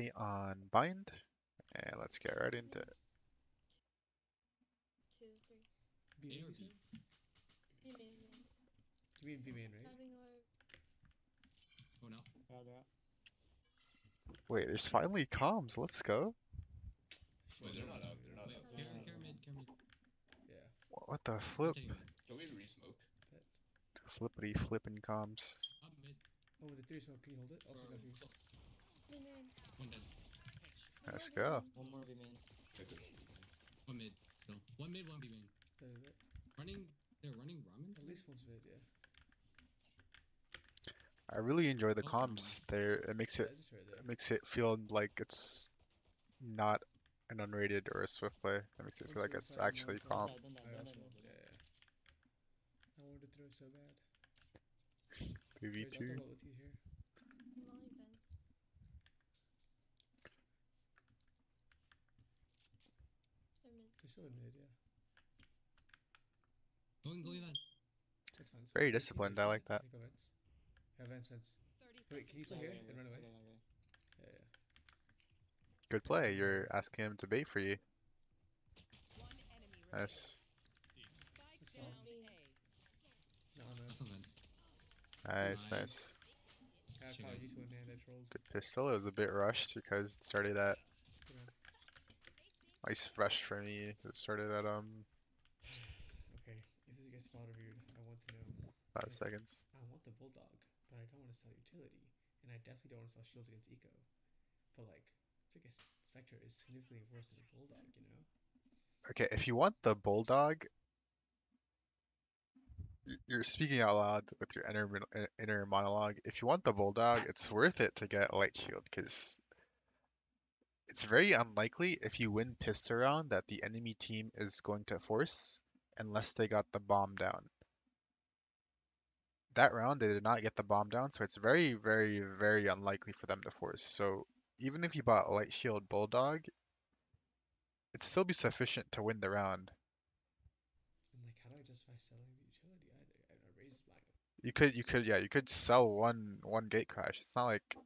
currently on bind, and let's get right into it. Two, three. B main, you said? Hey, man, man. You mean B main, right? Having our. Oh no. Wait, there's finally comms. Let's go. Wait, they're not up. They're not Wait, up. care mid, care mid. Yeah. What the I'm flip? taking mid. Can we re-smoke? Bet. Flippity flipping comms. Up mid. Oh, with the 3 smoke, can you hold it? Also got you. Close. Min, min. One dead. Let's go. One more B main. Check this one. One mid still. One mid, one B main. Bet. Running. They're running ramen. At least one's mid, yeah. I really enjoy the Oh, comms there. It makes Yeah, it it's right there. it makes it feel like it's not an unrated or a swift play. It makes it feel like it's actually calm. I also, yeah. I wanted to throw it so bad. 2v2. Wait, I'll double with you here. Molly fence. They're mid. They're still in mid, yeah. Going event. That's fine. It's Very fine. disciplined, I like that. Take events. Yeah, Vance, Vance. Wait, can you play here and run away? Yeah, yeah. Good play. You're asking him to bait for you. Nice. That's fine. No, no. That's event. Nice, Nice. nice. I Shit, caught guys. you to one hand, I trolled. Good pistol. It was a bit rushed because it started at Good man. nice rush for me. It started at Okay, if this gets spot reviewed, I want to know. 5 seconds. I want the Bulldog, but I don't want to sell utility, and I definitely don't want to sell shields against eco. But like, I guess Spectre is significantly worse than a Bulldog, you know? Okay, if you want the bulldog, you're speaking out loud with your inner monologue. If you want the bulldog, it's worth it to get light shield because it's very unlikely if you win pissed around that the enemy team is going to force unless they got the bomb down. That round they did not get the bomb down, so it's very, very, very unlikely for them to force. So even if you bought light shield bulldog, it'd still be sufficient to win the round. And like, how do I justify selling the utility either? I raised my. You could sell one gate crash. It's not like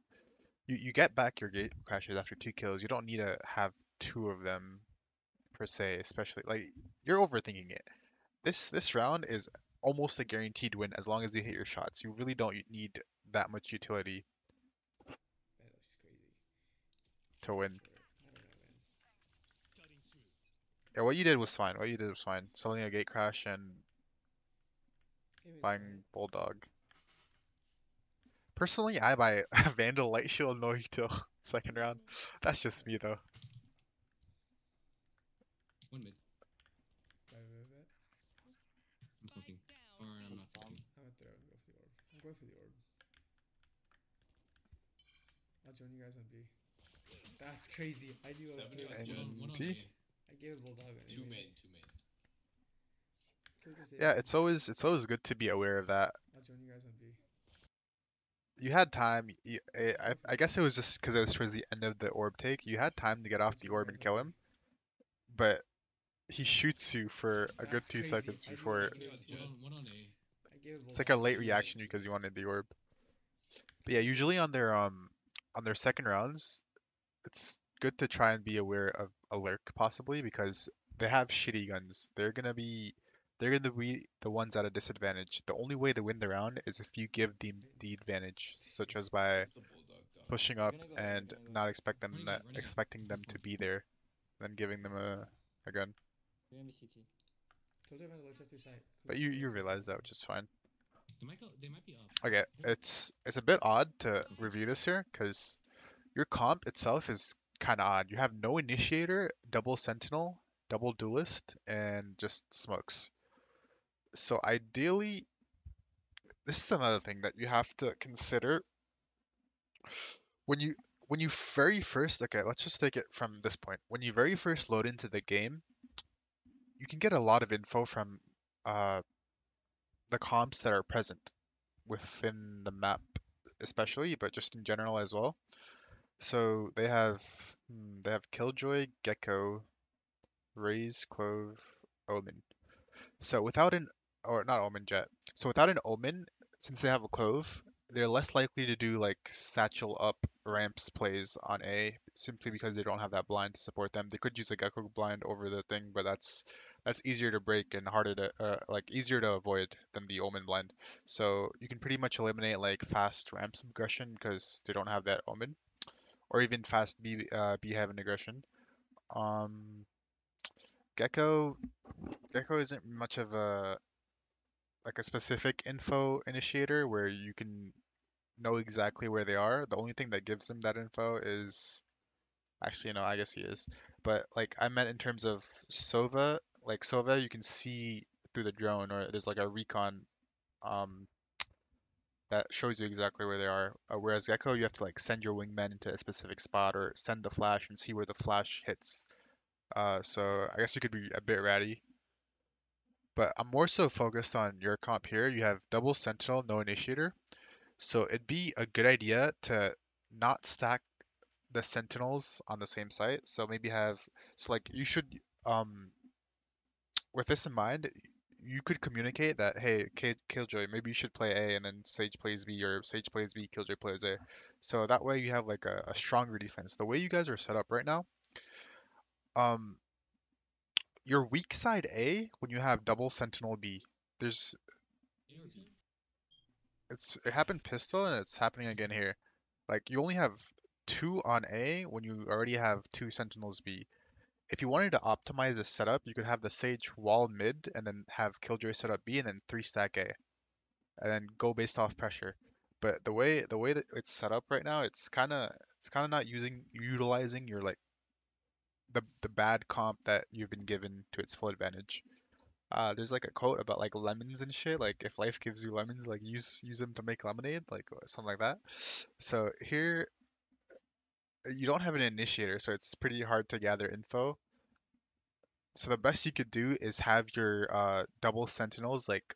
you get back your gate crashes after 2 kills. You don't need to have two of them per se, especially like you're overthinking it. This round is almost a guaranteed win as long as you hit your shots. You really don't need that much utility Man, that's just crazy. to win. Sure. I don't know, man. Yeah, what you did was fine. What you did was fine. Selling a gate crash and Maybe it's buying fine. bulldog. Personally, I buy a Vandal light shield no util second round. That's just me though. One mid. Bet. I'm smoking. Or I'm not smoking. I'm gonna throw and go for the orb. I'm going for the orb. I'll join you guys on B. That's crazy. I knew I was 70 doing on it. Jet. One on T? A. I gave a Bulldog on Two A. main, two main. Yeah, it's always good to be aware of that. I'll join you guys on B. You had time. I guess it was just because it was towards the end of the orb take. You had time to get off the orb and kill him, but he shoots you for a good That's 2 crazy. seconds I knew before. I It, was doing it. One on A. I gave a it's like a Bulldog. late reaction because you wanted the orb. But yeah, usually on their second rounds, it's good to try and be aware of a lurk possibly because they have shitty guns. They're gonna be the ones at a disadvantage. The only way to win the round is if you give them the advantage, such as by What's the bulldog done? pushing We're up gonna go, and we're gonna go. not Running up. expecting them Let's to go. be there, then giving them a gun. We're gonna be CT. Told you about the left side. But you realize that, which is fine. They might be up. Okay, it's a bit odd to review this here because your comp itself is kind of odd. You have no initiator, double sentinel, double duelist, and just smokes. So ideally, this is another thing that you have to consider when you very first. Okay, let's just take it from this point. When you very first load into the game, you can get a lot of info from uh, the comps that are present within the map, especially, but just in general as well. So they have Killjoy, Gecko, Raze, Clove, Omen. So without an or not Omen Jet. So without an Omen, since they have a Clove, they're less likely to do like satchel up ramps plays on A simply because they don't have that blind to support them. They could use a Gecko blind over the thing, but that's easier to break and harder to like easier to avoid than the Omen blind. So you can pretty much eliminate like fast ramps aggression because they don't have that Omen, or even fast B heaven aggression. Um, Gecko Gecko isn't much of a like a specific info initiator where you can know exactly where they are. The only thing that gives him that info is actually, no, I guess he is. But like I meant in terms of Sova, like Sova, you can see through the drone, or there's like a recon um that shows you exactly where they are. Whereas Gecko, you have to like send your wingman into a specific spot or send the flash and see where the flash hits. So I guess you could be a bit ratty. But I'm more so focused on your comp here. You have double sentinel, no initiator. So it'd be a good idea to not stack the sentinels on the same site. So maybe have so like you should with this in mind, you could communicate that hey, Killjoy, maybe you should play A and then Sage plays B or Sage plays B, Killjoy plays A. So that way you have like a stronger defense. The way you guys are set up right now, um your weak side A when you have double sentinel B, there's You know what you it happened pistol and it's happening again here. Like you only have two on A when you already have two sentinels B. If you wanted to optimize the setup, you could have the Sage wall mid and then have Killjoy set up B and then three stack A and then go based off pressure. But the way that it's set up right now, it's kind of not utilizing your like the bad comp that you've been given to its full advantage. There's like a quote about like lemons and shit. Like if life gives you lemons, like use them to make lemonade, like or something like that. So here you don't have an initiator, so it's pretty hard to gather info. So the best you could do is have your double sentinels like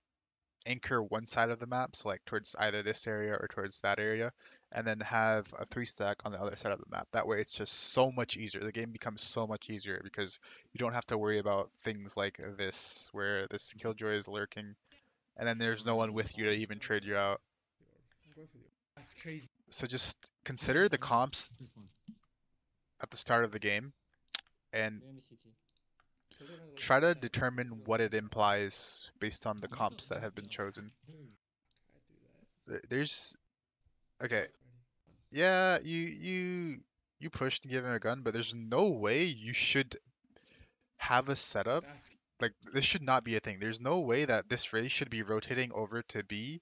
anchor one side of the map, so like towards either this area or towards that area, and then have a three stack on the other side of the map. That way it's just so much easier. The game becomes so much easier because you don't have to worry about things like this, where this okay. killjoy is lurking, and then there's no Alright, one let's with you to even trade you out. I'm going for the. That's crazy. So just Wait, consider the wait, comps this one. at the start of the game and Maybe CT. Killjoy ran a low try chat to to site. determine Killjoy what ran it to site. implies based on the What the comps that have been chosen. fuck? I threw that. There's okay, Smoke already. yeah, you pushed to give him a gun, but there's no way you should have a setup. That's Like this should not be a thing. There's no way that this race should be rotating over to B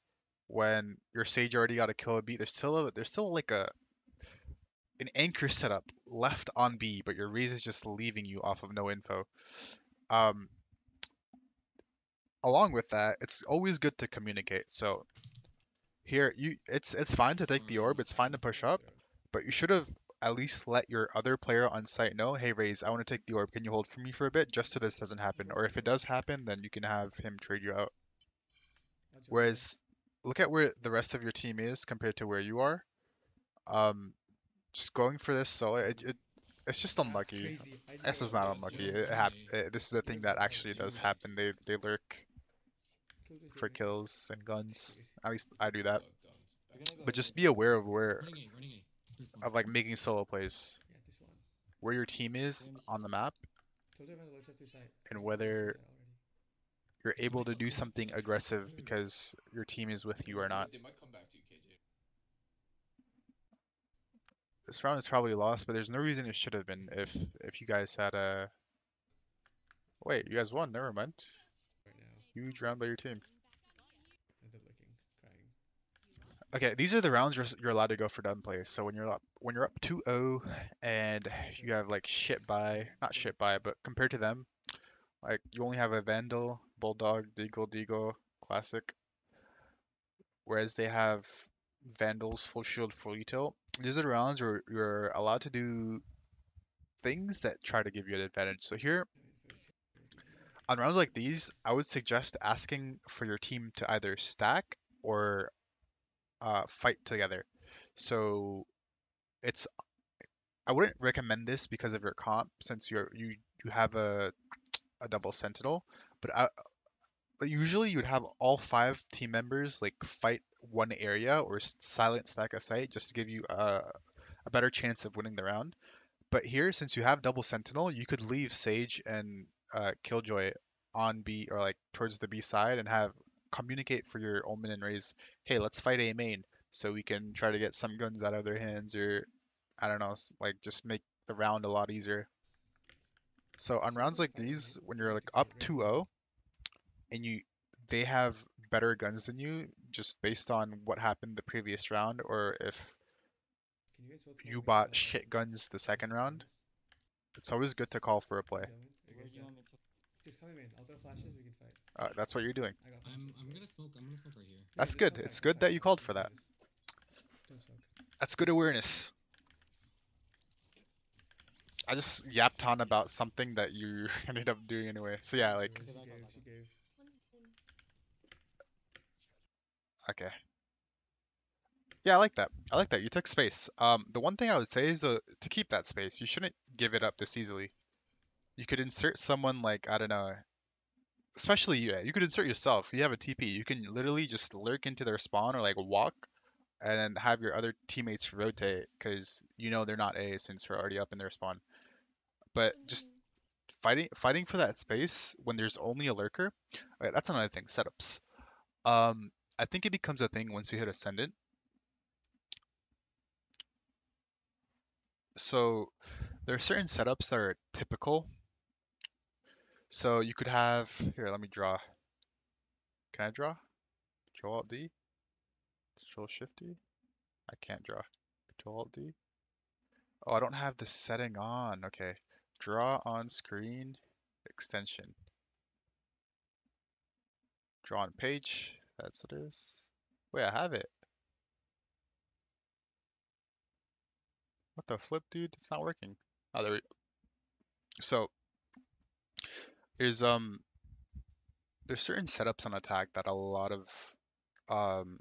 when your Sage already got a kill at B. There's still like an anchor setup left on B, but your raise is just leaving you off of no info. Um, Along with that, it's always good to communicate. So here it's fine to take the Alright, orb, it's fine to push I'll up, throw. but you should have at least let your other player on site know, hey Raze, I want to take the orb. Can you hold for me for a bit just so this doesn't I'm happen? going Or for if the it orb. does happen, then you can have him trade you out. I'll jump in. Whereas look at where the rest of your team is compared to where you are. Um, just going for this solo, it's just That's unlucky. crazy. I I guess it's just. not Yeah, Yo, unlucky. yeah. running This is a You thing have that the orb. actually Two does mid. happen. They lurk Killjoy's for leaving. kills and guns. Dude. At least I do that. Look, dumb. We're gonna go But A. just be aware of where Running A. This one. of like making solo plays, Yeah, this one. where your team is Maybe on the CT. map, Killjoy ran a low chat to site. and Killjoy ran a low chat whether to site already. you're Yo, able to wait, do hold up, something hold up. aggressive Wait. because your team is with you or not. They might come back to you, KJ. This round is probably lost, but there's no reason it should have been if you guys had a wait, you guys won. Never mind. Right now. Huge round by your team. Ends up licking. Crying. Okay, these are the rounds you're allowed to go for done plays. So when you're up 2-0 and you have like shit by, not shit by, but compared to them, like you only have a Vandal, Bulldog, Deagle, Classic, whereas they have Vandals, Full Shield, Full Util. These are the rounds where you're allowed to do things that try to give you an advantage. So here, on rounds like these, I would suggest asking for your team to either stack or fight together. So it's I wouldn't recommend this because of your comp since you have a double sentinel, but usually you'd have all five team members like fight one area or silent stack a site just to give you a a better chance of winning the round. But here, since you have double sentinel, you could leave Sage and Killjoy on B or like towards the B side and have communicate for your Omen and Raze, hey, let's fight A main so we can try to get some guns out of their hands or I don't know, like just make the round a lot easier. So on So if rounds we're like fighting these, it, when we you're like like to up fight randomly. 2-0 and they have better guns than you just based on what happened the previous round or if Can you guys both come you on main? bought shit guns the second Let's round, win this. it's always good to call for a You play. coming? Or you guys dead? Just come in main. I'll throw flashes. We can fight. That's what you're doing. I got flashes. I'm gonna smoke. I'm gonna smoke right here. Yeah, That's just good. come It's fight. Come good fight. that you Come called fight. for Let's that. win this. Don't smoke. That's good awareness. I just yapped on about something that you ended up doing anyway. So yeah, So like, she gave. One's been. okay. Yeah, I like that. I like that. You took space. The one thing I would say is to keep that space, you shouldn't give it up this easily. You could insert someone like, I don't know, especially you. You could insert yourself. You have a TP. You can literally just lurk into their spawn or like walk and then have your other teammates rotate because you know they're not A since you're already up in their spawn. But just Mm-hmm. fighting for that space when there's only a lurker, okay, that's another thing. Setups. I think it becomes a thing once you hit Ascendant. So there are certain setups that are typical. So you could have here. Let me draw. Can I draw? Control Alt D. Control Shift D. I can't draw. Control Alt D. Oh, I don't have the setting on. Okay. Draw on screen extension. Draw on page. That's what it is. Wait, I have it. What the flip, dude? It's not working. Oh, there we So there's there's certain setups on attack that a lot of um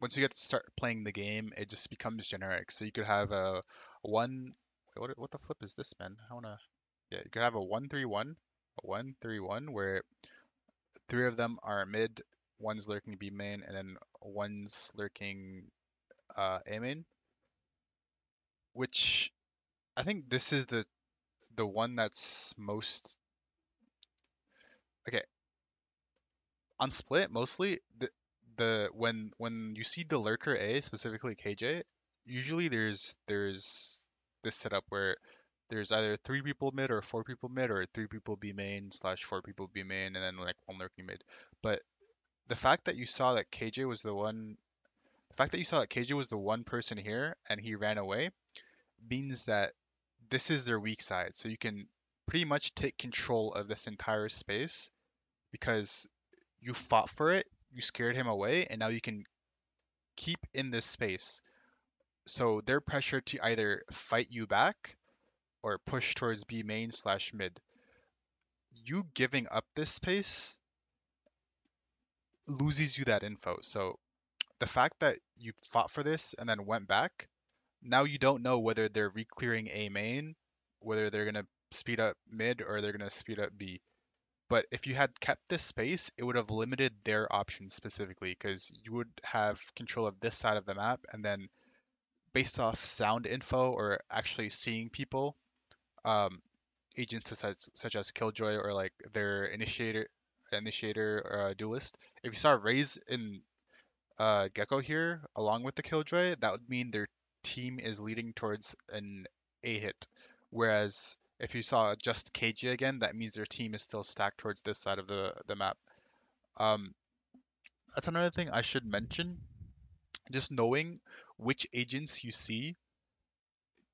once you get to start playing the game, it just becomes generic. So you could have a one. Wait, what the flip is this, man? I wanna. Yeah, you could have a 1-3-1, a 1-3-1 where three of them are mid, one's lurking B main, and then one's lurking A main. Which I think this is the one that's most okay on split mostly the when you see the lurker A, specifically KJ, usually there's this setup where there's either three people mid or four people mid or three people B main slash four people B main and then like one lurking mid. But the fact that you saw that KJ was the one the fact that you saw that KJ was the one person here and he ran away means that this is their weak side. So you can pretty much take control of this entire space because you fought for it, you scared him away, and now you can keep in this space. So they're pressured to either fight you back or push towards B main slash mid. You giving up this space loses you that info. So the fact that you fought for this and then went back, now you don't know whether they're re-clearing A main, whether they're gonna speed up mid or they're gonna speed up B. But if you had kept this space, it would have limited their options specifically because you would have control of this side of the map, and then based off sound info or actually seeing people, um, agents such as Killjoy or like their initiator or duelist. If you saw Raze in Gecko here along with the Killjoy, that would mean their team is leading towards an A hit. Whereas if you saw just KJ again, that means their team is still stacked towards this side of the map. Um, that's another thing I should mention. Just knowing which agents you see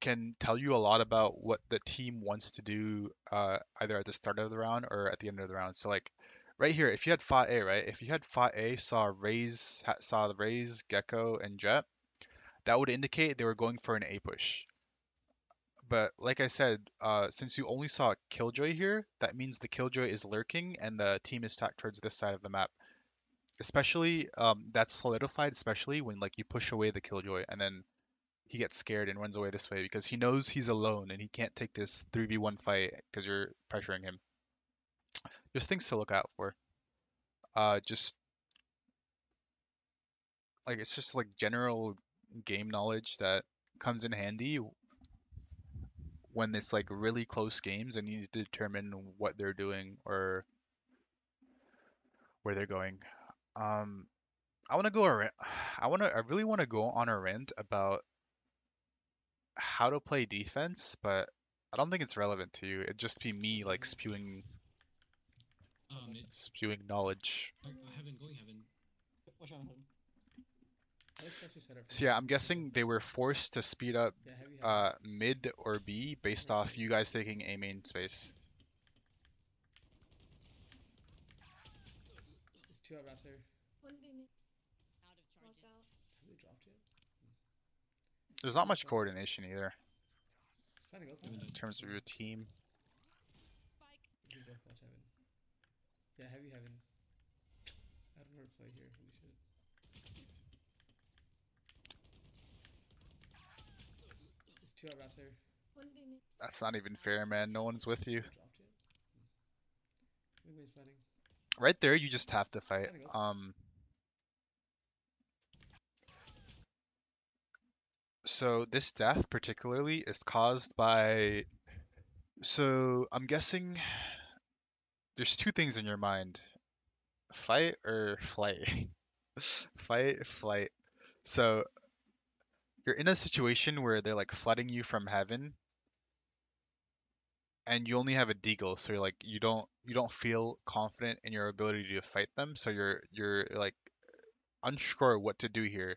can tell you a lot about what the team wants to do either at the start of the round or at the end of the round. So like right here, if you had fought A, right? If you had fought A, saw the Raze, Gecko, and Jet, that would indicate they were going for an A push. But like I said, since you only saw Killjoy here, that means the Killjoy is lurking and the team is stacked towards this side of the map. Especially, that's solidified, especially when like you push away the Killjoy and then he gets scared and runs away this way because he knows he's alone and he can't take this 3v1 fight because you're pressuring him. Just things to look out for. Just like it's just like general game knowledge that comes in handy when it's like really close games and you need to determine what they're doing or where they're going. Um, I want to go around. I really want to go on a rant about how to play defense, but I don't think it's relevant to you. It'd just be me like Mid. spewing knowledge. Heaven, going heaven. Watch out, heaven. How does Fletcher set up for So yeah, main? I'm We can go guessing bot they were heaven. forced to speed up Yeah, heavy heaven. mid or B based Right, off right. you guys taking A main space. There's 2 out raptor. One B main. Watch out. Have they dropped yet? There's not much Okay. coordination either It's fine to go for Heaven it. in terms of your team. We can go bot heaven. Yeah, heavy heaven. I don't know how to play here. Holy shit. There's 2 out raptor. One B main. That's not even fair, man. No one's with you. Dropped yet? Wing main's planning. Right there, you just have to fight. Fine to go for it. So this death particularly is caused by. So I'm guessing there's two things in your mind: fight or flight. Fight, flight. So you're in a situation where they're like flooding you from heaven, and you only have a deagle, so you're like you don't feel confident in your ability to fight them, so you're like unsure what to do here,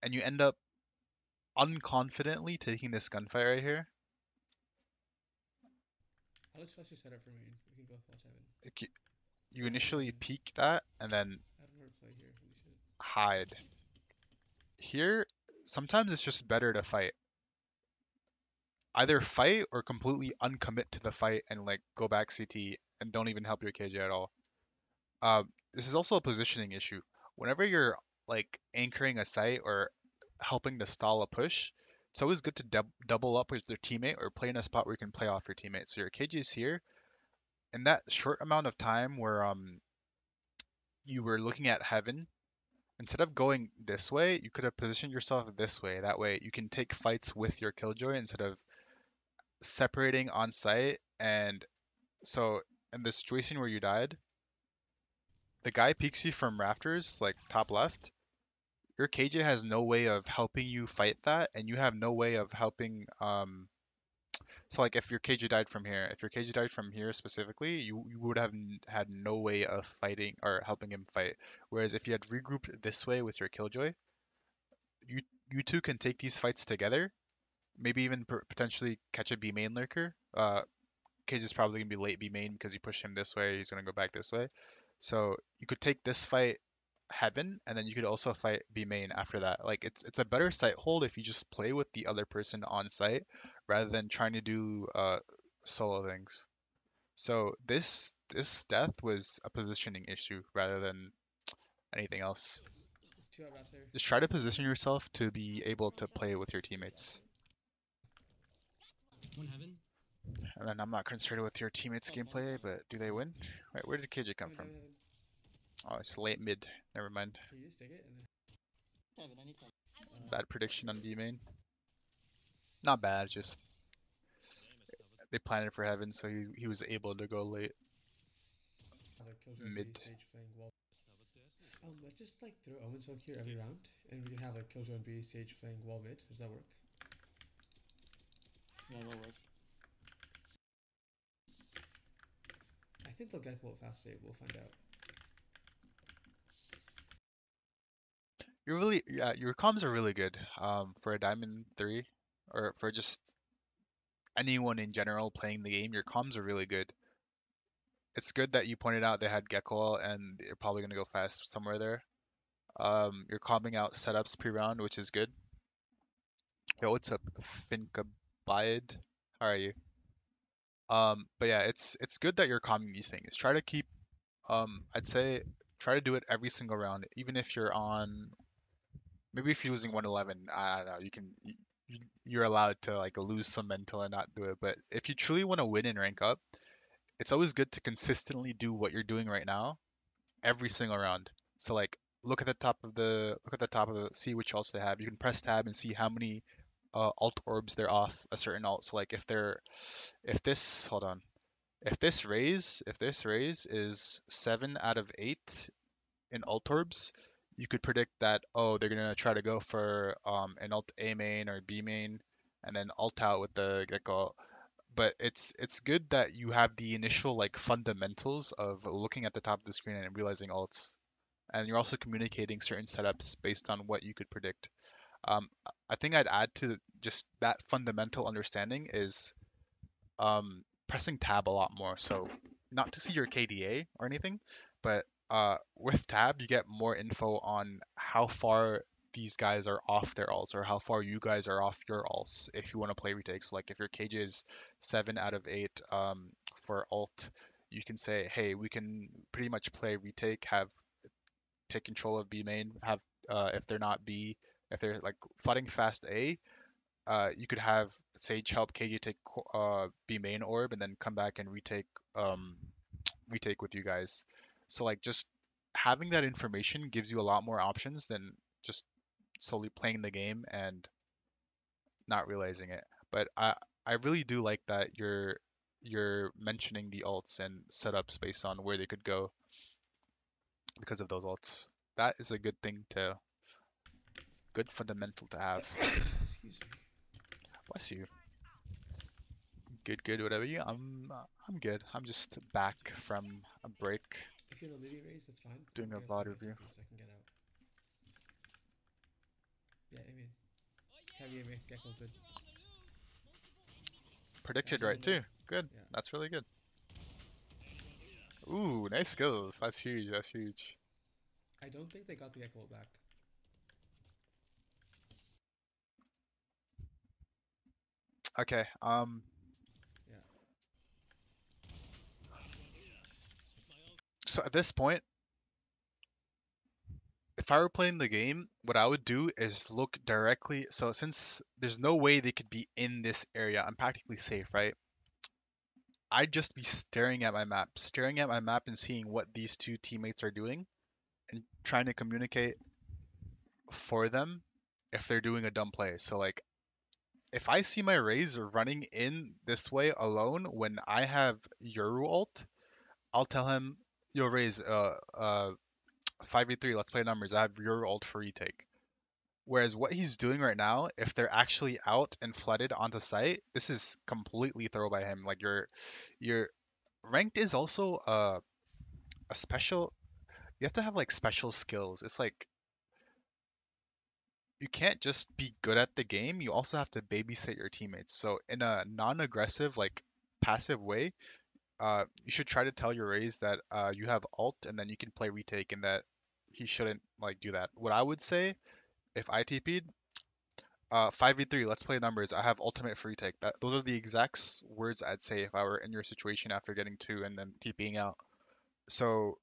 and you end up unconfidently taking this gunfight right here. How does Fletcher set up for main? We can go bot heaven. Like, you Yeah, initially heaven. peek that and then I don't know how to play here. Holy shit. hide. Here, sometimes it's just better to fight. Either fight or completely uncommit to the fight and like go back CT and don't even help your KJ at all. This is also a positioning issue. Whenever you're like anchoring a site or helping to stall a push, it's always good to double up with your teammate or play in a spot where you can play off your teammate. So your KJ is here. In that short amount of time where you were looking at heaven, instead of going this way, you could have positioned yourself this way. That way you can take fights with your killjoy instead of separating on site. And so in the situation where you died, the guy peeks you from rafters, like top left. Your KJ has no way of helping you fight that, and you have no way of helping. So like if your KJ died from here, if your KJ died from here specifically, you would have had no way of fighting or helping him fight. Whereas if you had regrouped this way with your killjoy, you you two can take these fights together. Maybe even potentially catch a B main lurker. Cage is probably gonna be late B main because you push him this way. He's gonna go back this way. So you could take this fight heaven, and then you could also fight B main after that. Like it's a better site hold if you just play with the other person on site rather than trying to do solo things. So this death was a positioning issue rather than anything else. There's 2 out raptor. Just try to position yourself to be able to play with your teammates. One heaven. And then I'm not concerned with your teammates' gameplay, but do they win? Wait, where did KJ come Heaven, from? heaven, heaven. Oh, it's late mid. Never mind. Can you just take it and then? Heaven, I need some. Bad prediction on B main. Not bad, just they planned it for heaven, so he was able to go late Have a killjoy mid. B sage playing wall. Let's just like throw Omen Smoke here every round, and we can have like killjoy B sage playing wall mid. Does that work? Yeah, that'll work. I think they'll get ult fast save. We'll find out. Your comms are really good. For a Diamond 3, or for just anyone in general playing the game, your comms are really good. It's good that you pointed out they had Gecko and they're probably gonna go fast somewhere there. You're combing out setups pre-round, which is good. Yo, what's up, Finkabiad? How are you? But yeah, it's good that you're combing these things. Try to keep, I'd say, try to do it every single round, even if you're on. Maybe if you're losing 111, I don't know. You're allowed to like lose some mental and not do it. But if you truly want to win and rank up, it's always good to consistently do what you're doing right now every single round. So like look at the top of the see which ults they have. You can press tab and see how many alt orbs they're off a certain alt. So like if this hold on, if this raise is 7 out of 8 in alt orbs, you could predict that, oh, they're gonna try to go for an alt A main or B main, and then alt out with the Gecko. But it's good that you have the initial like fundamentals of looking at the top of the screen and realizing alts, and you're also communicating certain setups based on what you could predict. I think I'd add to just that fundamental understanding is pressing tab a lot more. So not to see your KDA or anything, but with tab you get more info on how far these guys are off their alts or how far you guys are off your alts if you want to play retakes. Like if your KJ is 7 out of 8 for alt, you can say, hey, we can pretty much play retake, have take control of B main, have if they're not B, if they're like flooding fast A, you could have Sage help KJ take B main orb and then come back and um, retake with you guys. So like just having that information gives you a lot more options than just solely playing the game and not realizing it. But I really do like that you're mentioning the alts and setups based on where they could go because of those alts. That is a good fundamental to have. Excuse me. Bless you. Good, whatever you. I'm good. I'm just back from a break, If you have a leading raise, that's fine. doing a I'm VOD gonna review. so I can get out. Yeah, aim in. Heavy aim in. Gecko good. Predicted Yeah, right too. Good. Yeah. That's really good. Ooh, nice skills. That's huge. That's huge. I don't think they got the Gecko back. Okay. Yeah. So at this point, if I were playing the game, what I would do is look directly. So since there's no way they could be in this area, I'm practically safe, right? I'd just be staring at my map and seeing what these two teammates are doing and trying to communicate for them if they're doing a dumb play. So like if I see my Raze running in this way alone when I have Yoru ult, I'll tell him, yo Raze, 5v3, let's play numbers. I have Yoru ult for retake. Whereas what he's doing right now, if they're actually out and flooded onto site, this is completely throw by him. Like your ranked is also a special. You have to have like special skills. It's like you can't just be good at the game. You also have to babysit your teammates. So in a non-aggressive, like passive way, you should try to tell your Raze that you have ult and then you can play retake and that he shouldn't like do that. What I would say if I TP'd, 5v3, let's play numbers. I have ultimate for retake. Those are the exact words I'd say if I were in your situation after getting two and then TPing out. So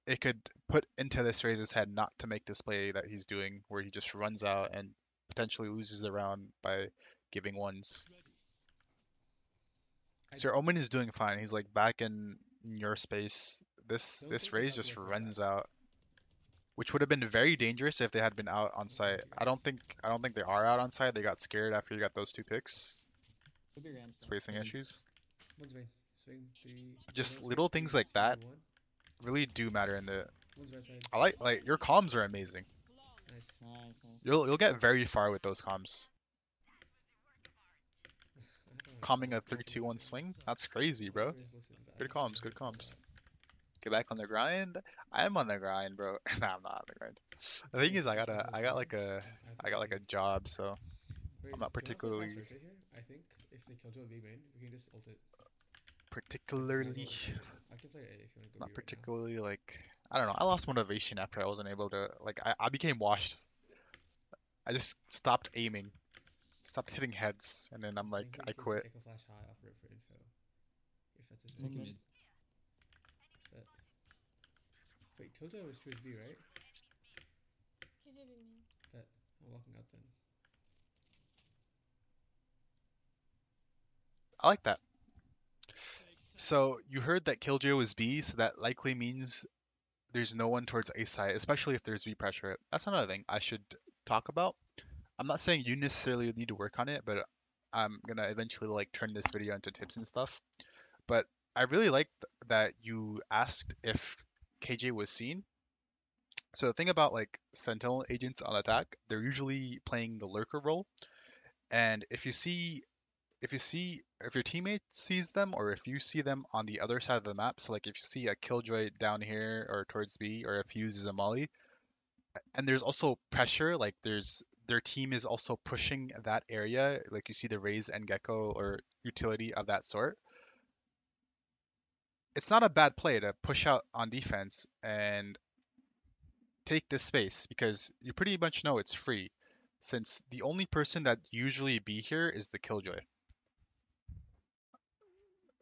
it could put into this Raze's head not to make this play that he's doing, where he just runs out and potentially loses the round by giving ones. Sir Omen is doing fine. He's like back in your space. This Don't this think they Raze got the just Gecko runs back. out, which would have been very dangerous if they had been out on Oh, site. thank you, I guys. don't think they are out on site. They got scared after you got those two picks, Could be Rams. spacing Seven. issues. One's main. Swing 3. Just One's little main, things 3, like 2, that 1. really do matter in the. One's right side. I like your comms are amazing. Nice. Nice. You'll get very far with those comms. I don't Calming a know. 3-2-1 swing? That's crazy, bro. Players listen, but I Good just don't comms, know good how to do comms. that. Get back on the grind. I'm on the grind, bro. Nah, I'm not on the grind. The You thing guys is, think you guys I have got time? like a, I have to I got like a TP. job, so I'm Raise, not do you want to play fast particularly, right here? I think if they kill Joe B main, we can just ult it. particularly, I can play A if you want to go not B right now. particularly like, I don't know. I lost motivation after I wasn't able to, like, I became washed. I just stopped aiming, stopped hitting heads, and then I'm like, Thinking I he plays quit. the Gecko flash high off rip for info. If that's his Second main. mid. But wait, Koto is choose B, right? KJ be mean. But I'm walking out then. I like that. So you heard that Killjoy was B, so that likely means there's no one towards A side, especially if there's B pressure. That's another thing I should talk about. I'm not saying you necessarily need to work on it, but I'm gonna eventually like turn this video into tips and stuff. But I really like that you asked if KJ was seen. So the thing about like Sentinel agents on attack, they're usually playing the lurker role. And if your teammate sees them or if you see them on the other side of the map, so like if you see a killjoy down here or towards B or if he uses a molly, and there's also pressure, like their team is also pushing that area, like you see the Raze and Gecko or utility of that sort. It's not a bad play to push out on defense and take this space because you pretty much know it's free, since the only person that usually be here is the killjoy.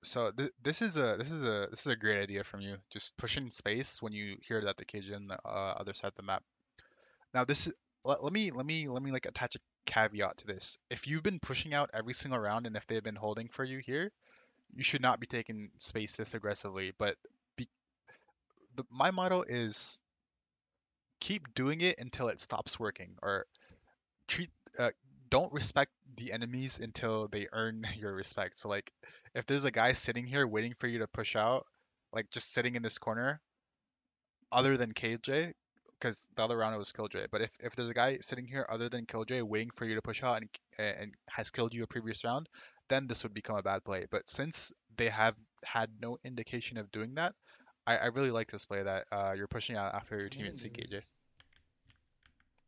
So this is a great idea from you. Just pushing space when you hear that the cage on the other side of the map. Now this is let me like attach a caveat to this. If you've been pushing out every single round and if they've been holding for you here, you should not be taking space this aggressively. But be, my motto is keep doing it until it stops working, or treat don't respect the enemies until they earn your respect. So like if there's a guy sitting here waiting for you to push out, like just sitting in this corner, other than KJ, because the other round it was Killjoy. But if there's a guy sitting here other than Killjoy waiting for you to push out and has killed you a previous round, then this would become a bad play. But since they have had no indication of doing that, I really like this play that you're pushing out after your I'm gonna teammates see hold mid KJ. lanes.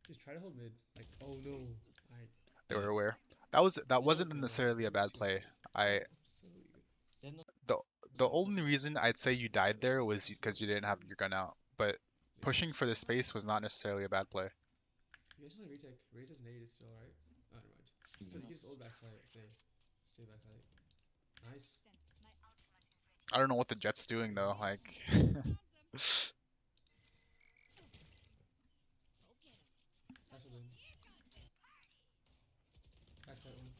Just try to hold mid. Like, oh no. I They were Yeah. aware. That Yeah, wasn't necessarily a bad play. I absolutely good. Then no, the the only reason I'd say you died there was because you didn't have your gun out. But pushing for the space was not necessarily a bad play. You guys want to retake? Raze has nade is still right. Oh, never mind. You But know. you can just ult backside if they stay backside. Nice. I don't know what the Jet's doing though. Like Satchel in. Backside one.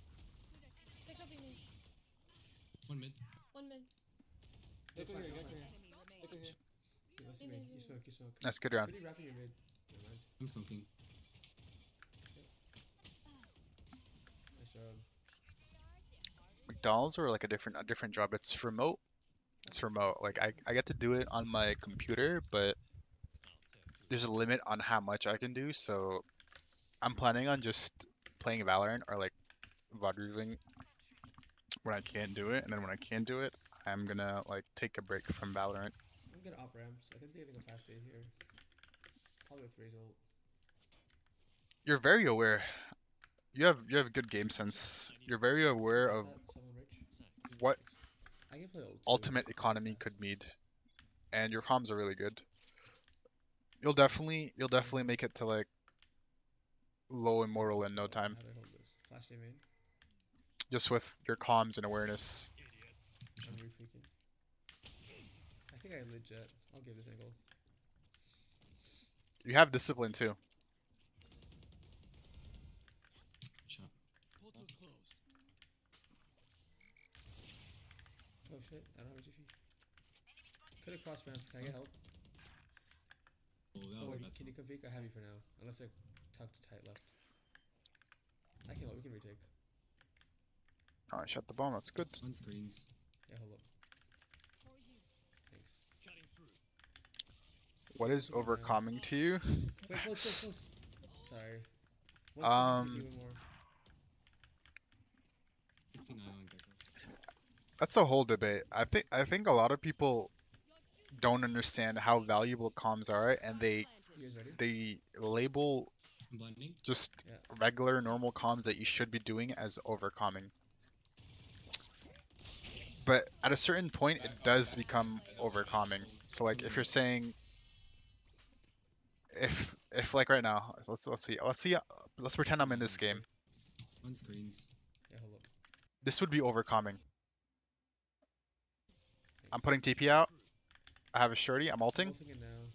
They copy me. One mid. One mid. Gecko Back, here, back, Gecko back. here. Gecko here. Yeah, let's see Maybe main. You he's smoke, you smoke. that's a good round. Pretty wrapping your mid. Never mind. I'm smoking. Nice job. McDonald's or like a different job. It's remote. It's remote. Like I get to do it on my computer, but there's a limit on how much I can do. So I'm planning on just playing Valorant or like VOD reviewing when I can't do it, and then when I can do it, I'm gonna like take a break from Valorant. I'm gonna op ramps. I think they're getting a fast A here. Probably with Raze ult. You're very aware. You have good game sense. You're very aware Got of that? Someone rich? what Thanks. I can play ult too. ultimate but economy fast. could mean, and your comms are really good. You'll definitely make it to like low immortal in no time, How do I hold this? Flash A main. just with your comms and awareness. I'm retweaking. I think I legit. I'll give this angle. You have discipline too. Shot. Oh shit, I don't have a GP. Could have crossed ramp. Can I get help? Oh, that Oh was a wait, bad can you spot. come peek? I have you for now. Unless I tucked tight left. I can ult, we can retake. Oh, I shot the bomb. That's good. On screens. Yeah, hold up. Thanks. What is Keep an eye out. overcoming to you? Wait, close, close, close. Sorry. Um, Even more. 69 on Gecko. That's a whole debate. I think a lot of people don't understand how valuable comms are, and You guys ready? they label I'm blinding. just Yeah. regular normal comms that you should be doing as overcoming. But at a certain point, it does become overcoming. So like if you're saying if like right now, let's pretend I'm in this game. On screens. Yeah, hold up. This would be overcoming. I'm Thanks. putting TP out. I have a shorty. I'm ulting. Ulting it now.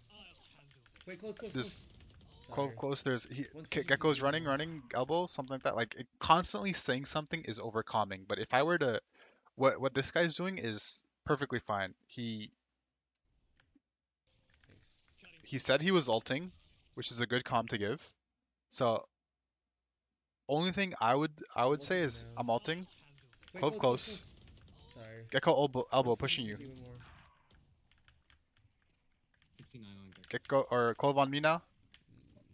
Wait, close, close, There's close. Sorry. close. There's One's pushing Gecko's TP running, now. elbow, something like that. Like constantly saying something is overcoming. But if I were to, what this guy's doing is perfectly fine. Thanks. He said he was ulting, which is a good comm to give. So Only thing I would say is I'm ulting. Wait, Clove close. Sorry. Gecko elbow pushing you. Even more. 69 on Gecko. Gecko or Clove on me now.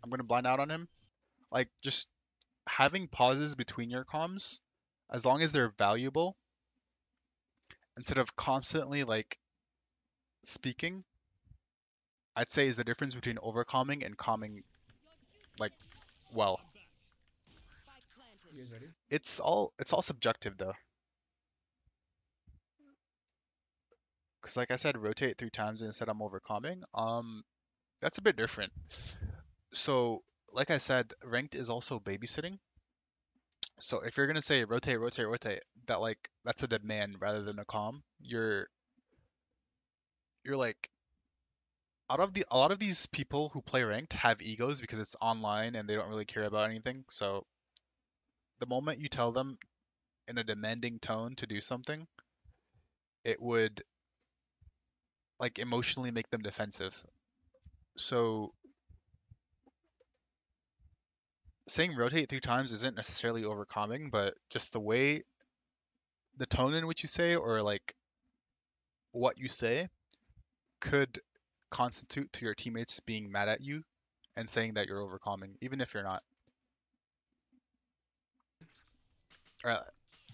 I'm gonna blind out on him. Like just having pauses between your comms, as long as they're valuable, instead of constantly like speaking, I'd say is the difference between overcalming and calming like well. You guys ready? It's all subjective though. Because like I said, rotate 3 times and instead I'm overcalming. That's a bit different. So like I said, ranked is also babysitting. So if you're gonna say rotate, rotate, rotate, that's a demand rather than a calm. You're like a lot of these people who play ranked have egos because it's online and they don't really care about anything. So the moment you tell them in a demanding tone to do something, it would like emotionally make them defensive. So saying rotate 3 times isn't necessarily overcoming, but just the tone in which you say or like what you say could constitute to your teammates being mad at you and saying that you're overcoming, even if you're not. Alright,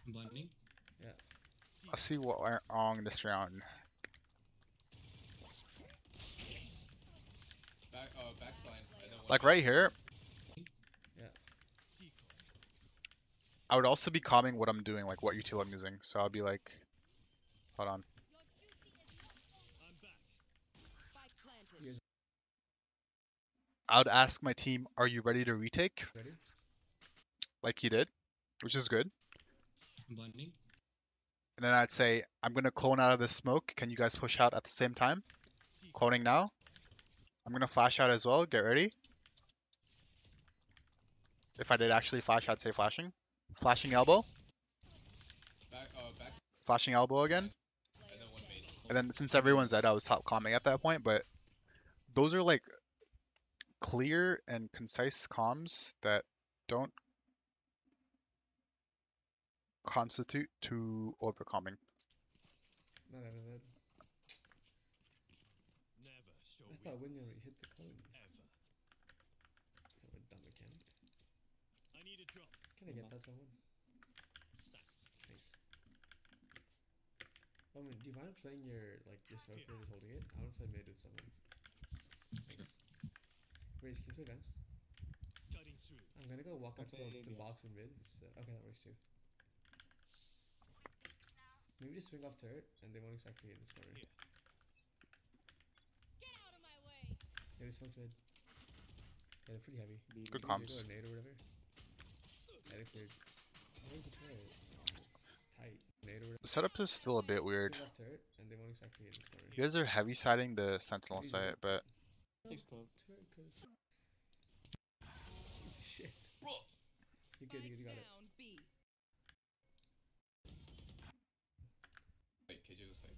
I'm blinding. Yeah. let's see what went wrong this round. Backside. I know one Like mid. right here, Yeah. I would also be calming what I'm doing, like what util I'm using. So I'll be like, hold on. You guys I would ask my team, are you ready to retake? ready? Like he did, which is good. I'm blinding. And then I'd say, I'm gonna clone out of this smoke. Can you guys push out at the same time? Cloning now. I'm gonna flash out as well. Get ready. If I did actually flash, I'd say flashing. Flashing elbow. Backside. Flashing elbow again. I know one mid. And then since everyone's dead, I was top calming at that point. But those are like clear and concise comms that don't constitute to overcoming. Not even that. I thought Wing already hit the cone. It's kind of a dumb mechanic. Can I get that someone? Nice. Oh, man, do you mind playing your smoke or just holding it? I want to play mid with someone. Thanks. Raise, can you play Vents? I'm gonna go walk out to the box in mid. So, okay, that works too. Maybe just swing off turret and they won't expect me in this corner. Get out of my way. Yeah, they smoked mid. Yeah, they're pretty heavy. Good Can we comms. go nade or whatever? Yeah, they cleared. Where's the turret? It's tight. Nade or whatever. The setup is still a bit weird. Swing off turret and they won't expect me in this corner. You guys are heavy siding the sentinel Maybe site, but 6 clove. Turret cause... Shit. Bro. You good, you got it. Wait, KJ was saying.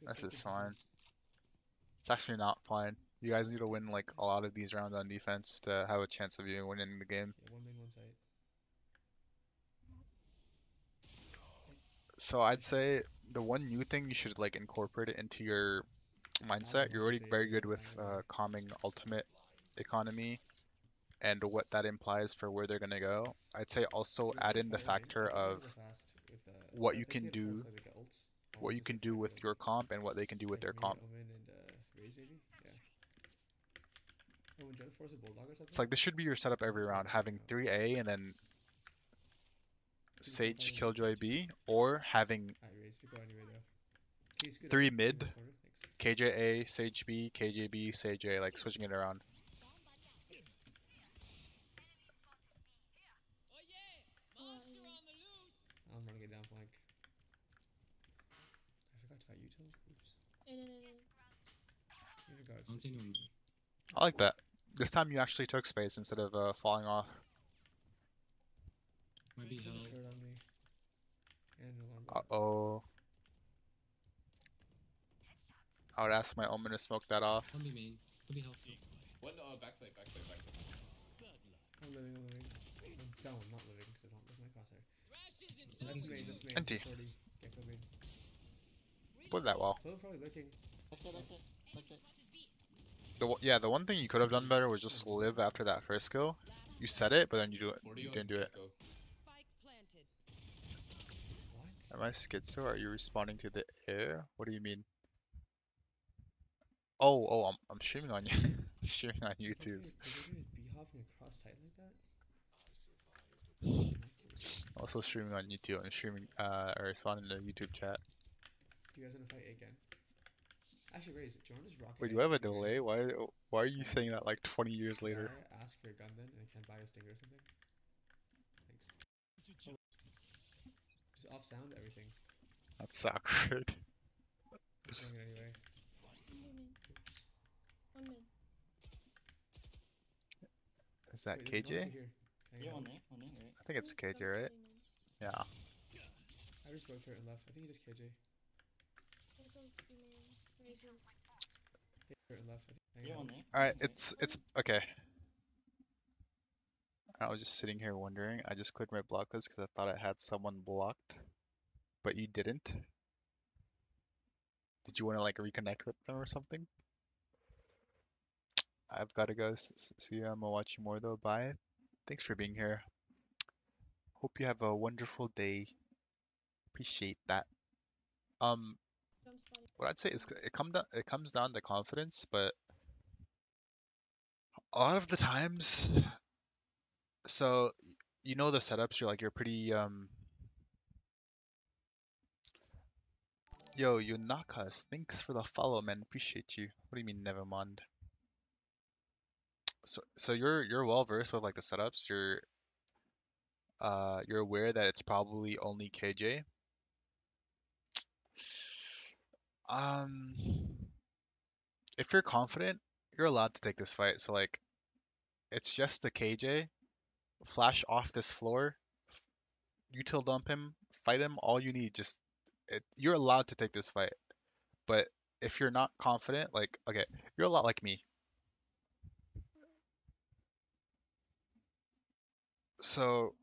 this is fine. It's actually not fine. You guys need to win like a lot of these rounds on defense to have a chance of you winning the game. Yeah, one main, one site. So I'd say the one new thing you should like incorporate it into your mindset. You're already very good with calming ultimate economy and what that implies for where they're gonna go. I'd say also add in the factor of what you can do, what you can do with your comp and what they can do with their comp. Omen and Raze maybe? Yeah. Oh, when Jenna force a bulldog or something? It's like this should be your setup every round, having 3A and then Sage Killjoy B, or having Alright, Raze, we go anyway though. Can you scoot 3 up? In mid, that corner? Thanks. KJA, Sage B, KJB, Sage A, like switching it around. I'm running it down flank. I forgot to fight util. Oops. In. In regards. I don't see anyone. I like that. This time you actually took space instead of falling off. Might be There's a hell. turret on me. And an alarm bot. Uh-oh. I would ask my Omen to smoke that off. Could be main. Could be hell. One backside. I'm living, I'm living. I'm down, not living because I don't live my crosshair. That's Something's main, new. that's main. Empty. 40. Gecko main. Played that well. Someone probably looking. Exit, exit, exit. Yeah, the one thing you could have done better was Oh, just no. live after that first kill. You said it, but then you 40 on didn't do it. Gecko. What? Am I schizo? Are you responding to the air? What do you mean? Oh, I'm streaming on you. Streaming on YouTube. You're gonna be hopping across site like that? Accurate. Also streaming on YouTube. I'm streaming, or responding to the YouTube chat. You guys wanna fight again? Actually, Raze, do you wanna just rock Wait, A do I have a and you're delay? Why are you Um, saying that like 20 years Can later? I ask for a gun then, and I can buy a stinger or something? Thanks. Just off sound everything. That's awkward. I'm throwing it anyway. One main. One mid. Is that Wait, there's one KJ? over here. Hang Yeah, on. one A, right? I think it's KJ, right? Yeah. I just broke turret and left. I think he just KJ. Gecko's main. Razer. Turret and left. I think. Hang Yeah, on. one A. Alright, Right. it's okay. I was just sitting here wondering. I just cleared my block list because I thought I had someone blocked, but you didn't. Did you want to like reconnect with them or something? I've got to go. See you. I'm gonna watch you more though. Bye. Thanks for being here. Hope you have a wonderful day. Appreciate that. Um, Jump spotting. what I'd say is it comes down to confidence, but a lot of the times, so you know the setups. You're pretty Yo, you Nakas, thanks for the follow, man. Appreciate you. What do you mean, never mind? So you're well versed with like the setups. You're aware that it's probably only KJ. Um, if you're confident, you're allowed to take this fight. So like, it's just the KJ. Flash off this floor, util dump him, fight him. All you need, you're allowed to take this fight. But if you're not confident, like, okay, you're a lot like me. So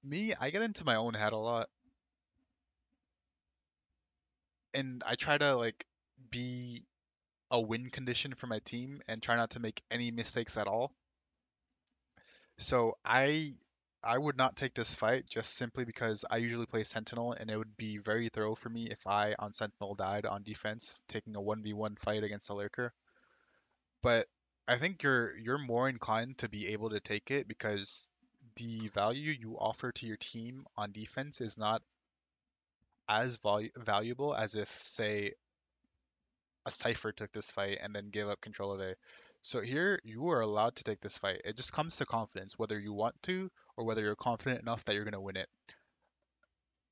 me, I get into my own head a lot, and I try to like be a win condition for my team and try not to make any mistakes at all. So I would not take this fight just simply because I usually play Sentinel and it would be very thorough for me if I on Sentinel died on defense taking a 1v1 fight against a lurker. But I think you're more inclined to be able to take it because the value you offer to your team on defense is not as valuable as if, say, a Cypher took this fight and then gave up control of A. So here, you are allowed to take this fight. It just comes to confidence, whether you want to or whether you're confident enough that you're going to win it.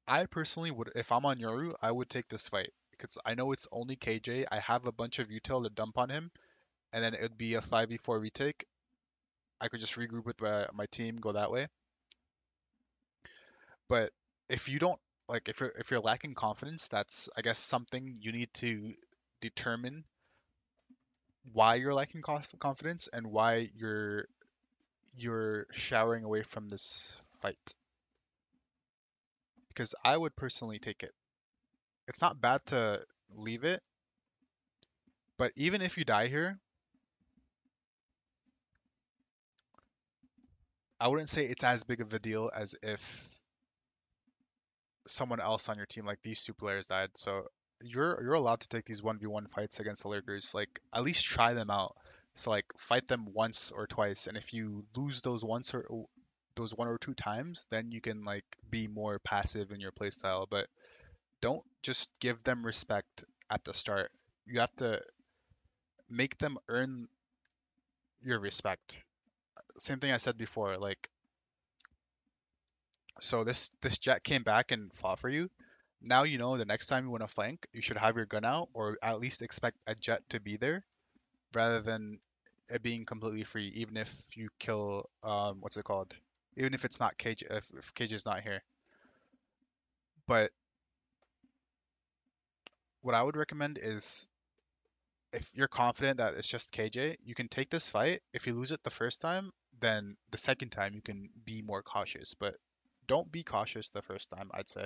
I personally would, if I'm on Yoru, I would take this fight because I know it's only KJ. I have a bunch of util to dump on him, and then it would be a 5v4 retake. I could just regroup with my team, go that way. But if you don't, like, if you're lacking confidence, that's, I guess, something you need to determine why you're lacking confidence and why you're showering away from this fight. Because I would personally take it. It's not bad to leave it, but even if you die here, I wouldn't say it's as big of a deal as if someone else on your team, like these two players, died. So you're allowed to take these 1v1 fights against the lurkers. Like at least try them out. So like fight them once or twice, and if you lose those one or two times, then you can like be more passive in your playstyle. But don't just give them respect at the start. You have to make them earn your respect. Same thing I said before. Like, so this jet came back and fought for you. Now you know the next time you want to flank, you should have your gun out or at least expect a jet to be there rather than it being completely free, even if you kill what's it called? Even if it's not KJ, if KJ is not here. But what I would recommend is if you're confident that it's just KJ, you can take this fight. If you lose it the first time, then the second time you can be more cautious, but don't be cautious the first time, I'd say.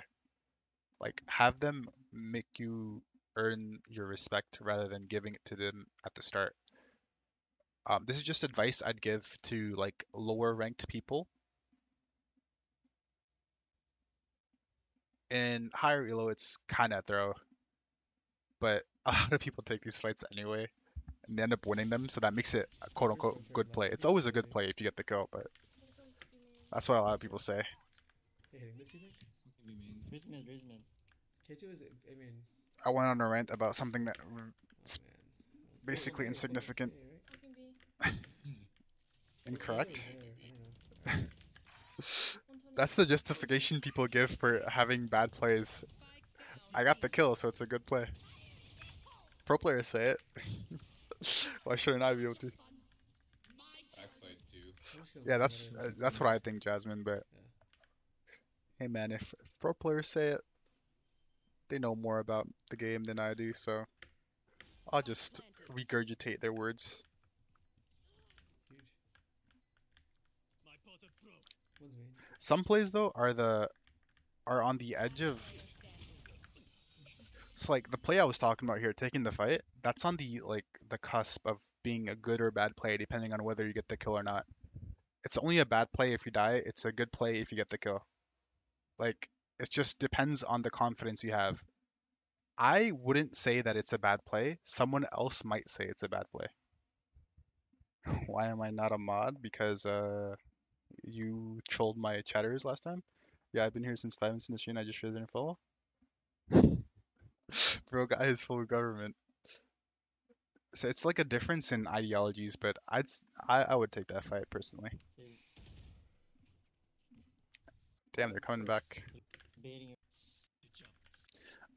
Like have them make you earn your respect rather than giving it to them at the start. This is just advice I'd give to like lower ranked people. In higher elo, it's kind of throw, but a lot of people take these fights anyway and they end up winning them, so that makes it a quote First unquote smoke good turret play. left. It's He was always a good rotating. play if you get the kill, but Circles B main. that's what a lot of people say. They hitting this, you think? Smoking B main. Raise mid, raise mid. KJ was, I mean, I went on a rant about something that oh is man. Wait, basically it's A, it's A, it's A, insignificant. right? Open B. Hmm. Wait, A or Incorrect. there? I don't know. Alright. 120. That's the justification people give for having bad plays. I got the kill, so it's a good play. Pro players say it. Why shouldn't I be able to? Backside too. I'm just gonna Yeah, let him that's what I think, Jasmine. But Yeah. hey, man, if pro players say it, they know more about the game than I do, so I'll just regurgitate their words. Huge. One's main. Some plays though are on the edge of. So like the play I was talking about here, taking the fight, that's on the cusp of being a good or bad play, depending on whether you get the kill or not. It's only a bad play if you die. It's a good play if you get the kill. Like it just depends on the confidence you have. I wouldn't say that it's a bad play. Someone else might say it's a bad play. Why am I not a mod? Because you trolled my chatters last time. Yeah, I've been here since 5 minutes in the stream. I just didn't follow. Bro, guy is full of government. So it's like a difference in ideologies, but I would take that fight personally. Say, Damn, they're coming back. baiting your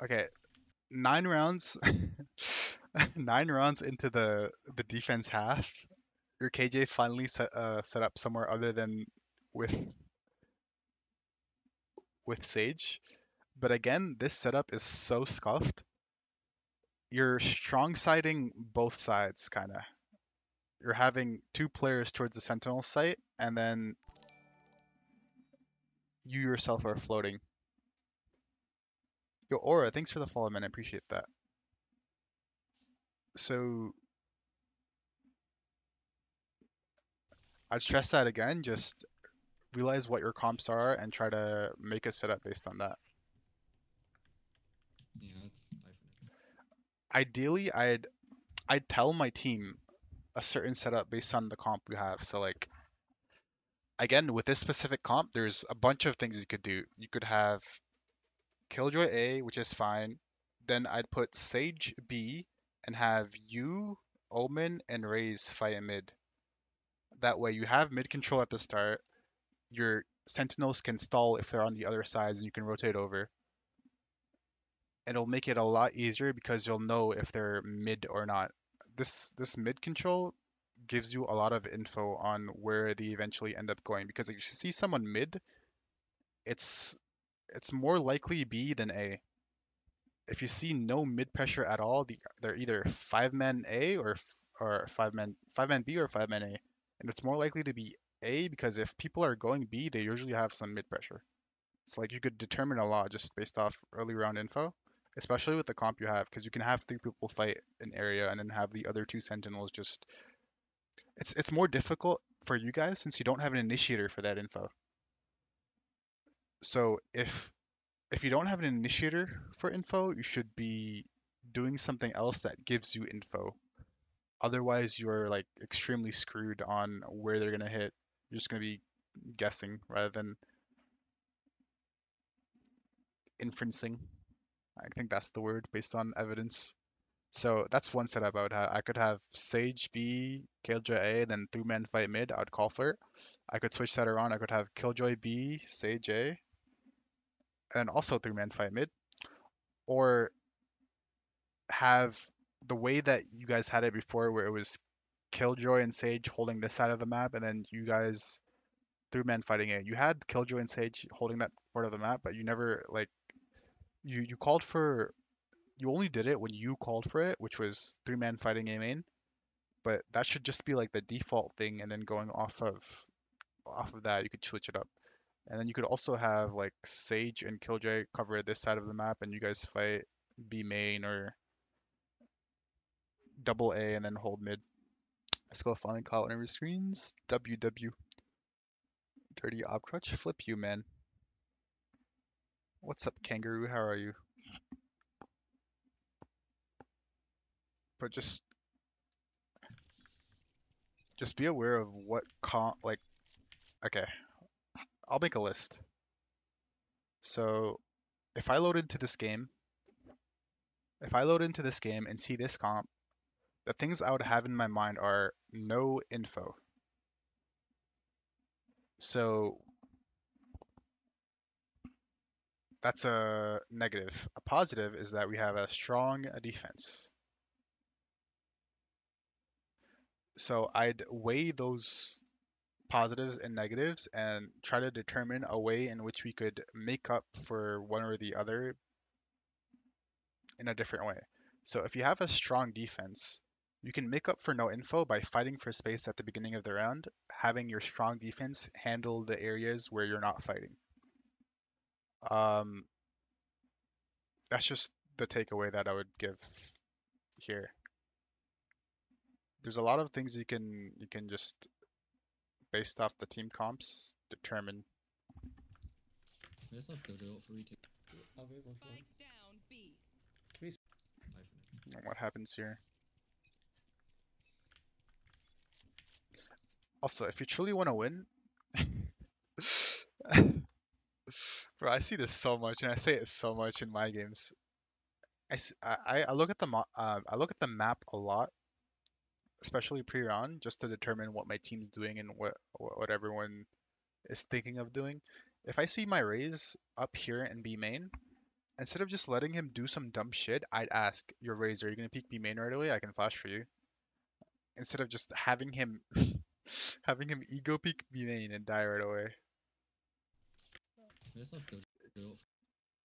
Okay, 9 rounds, 9 rounds into the defense half, your KJ finally set up somewhere other than with Sage. But again, this setup is so scuffed. You're strong siding both sides, kind of. You're having two players towards the Sentinel site, and then you yourself are floating. Yo, Aura, thanks for the follow, man. I appreciate that. So I'd stress that again. Just realize what your comps are and try to make a setup based on that. Yeah, that's life next. Ideally, I'd tell my team a certain setup based on the comp we have. So like again, with this specific comp, there's a bunch of things you could do. You could have Killjoy A, which is fine. Then I'd put Sage B and have you, Omen, and Raze fight mid. That way you have mid control at the start. Your sentinels can stall if they're on the other sides and you can rotate over. And it'll make it a lot easier because you'll know if they're mid or not. This mid control gives you a lot of info on where they eventually end up going because if you see someone mid, it's more likely B than A. If you see no mid pressure at all, they're either 5-man A or 5-man B or 5-man A. And it's more likely to be A because if people are going B, they usually have some mid pressure. So like you could determine a lot just based off early round info, especially with the comp you have, because you can have three people fight an area and then have the other two sentinels just. It's more difficult for you guys since you don't have an initiator for that info. So if you don't have an initiator for info, you should be doing something else that gives you info. Otherwise, you're like extremely screwed on where they're gonna hit. You're just gonna be guessing rather than inferencing. I think that's the word based on evidence. So that's one setup I would have. I could have Sage B, Killjoy A, then three-man fight mid. I would call for it. I could switch that around. I could have Killjoy B, Sage A, and also three-man fight mid. Or have the way that you guys had it before, where it was Killjoy and Sage holding this side of the map, and then you guys three-man fighting it. You had Killjoy and Sage holding that part of the map, but you never like you called for you only did it when you called for it, which was three-man fighting A main. But that should just be like the default thing, and then going off of that, you could switch it up. And then you could also have like Sage and Killjoy cover this side of the map, and you guys fight B main or double A and then hold mid. Let's go finally caught one of your screens. WW. Dirty op crutch. Flip you, man. What's up, kangaroo? How are you? But just be aware of what like okay, I'll make a list. So if I load into this game, if I load into this game and see this comp, the things I would have in my mind are no info. So that's a negative. A positive is that we have a strong defense. So I'd weigh those positives and negatives and try to determine a way in which we could make up for one or the other in a different way. So if you have a strong defense, you can make up for no info by fighting for space at the beginning of the round, having your strong defense handle the areas where you're not fighting. Um, that's just the takeaway that I would give here. There's a lot of things you can just based off the team comps determine. I just love Gojo for retake I'll be one for one. 5 minutes. What happens here. Also, if you truly want to win, bro, I see this so much, and I say it so much in my games. I look at I look at the map a lot, especially pre-round, just to determine what my team's doing and what everyone is thinking of doing. If I see my Raze up here in B main, instead of just letting him do some dumb shit, I'd ask your Raze, are you gonna peek B main right away? I can flash for you. Instead of just having him having him ego peek B main and die right away. I just love Gojo for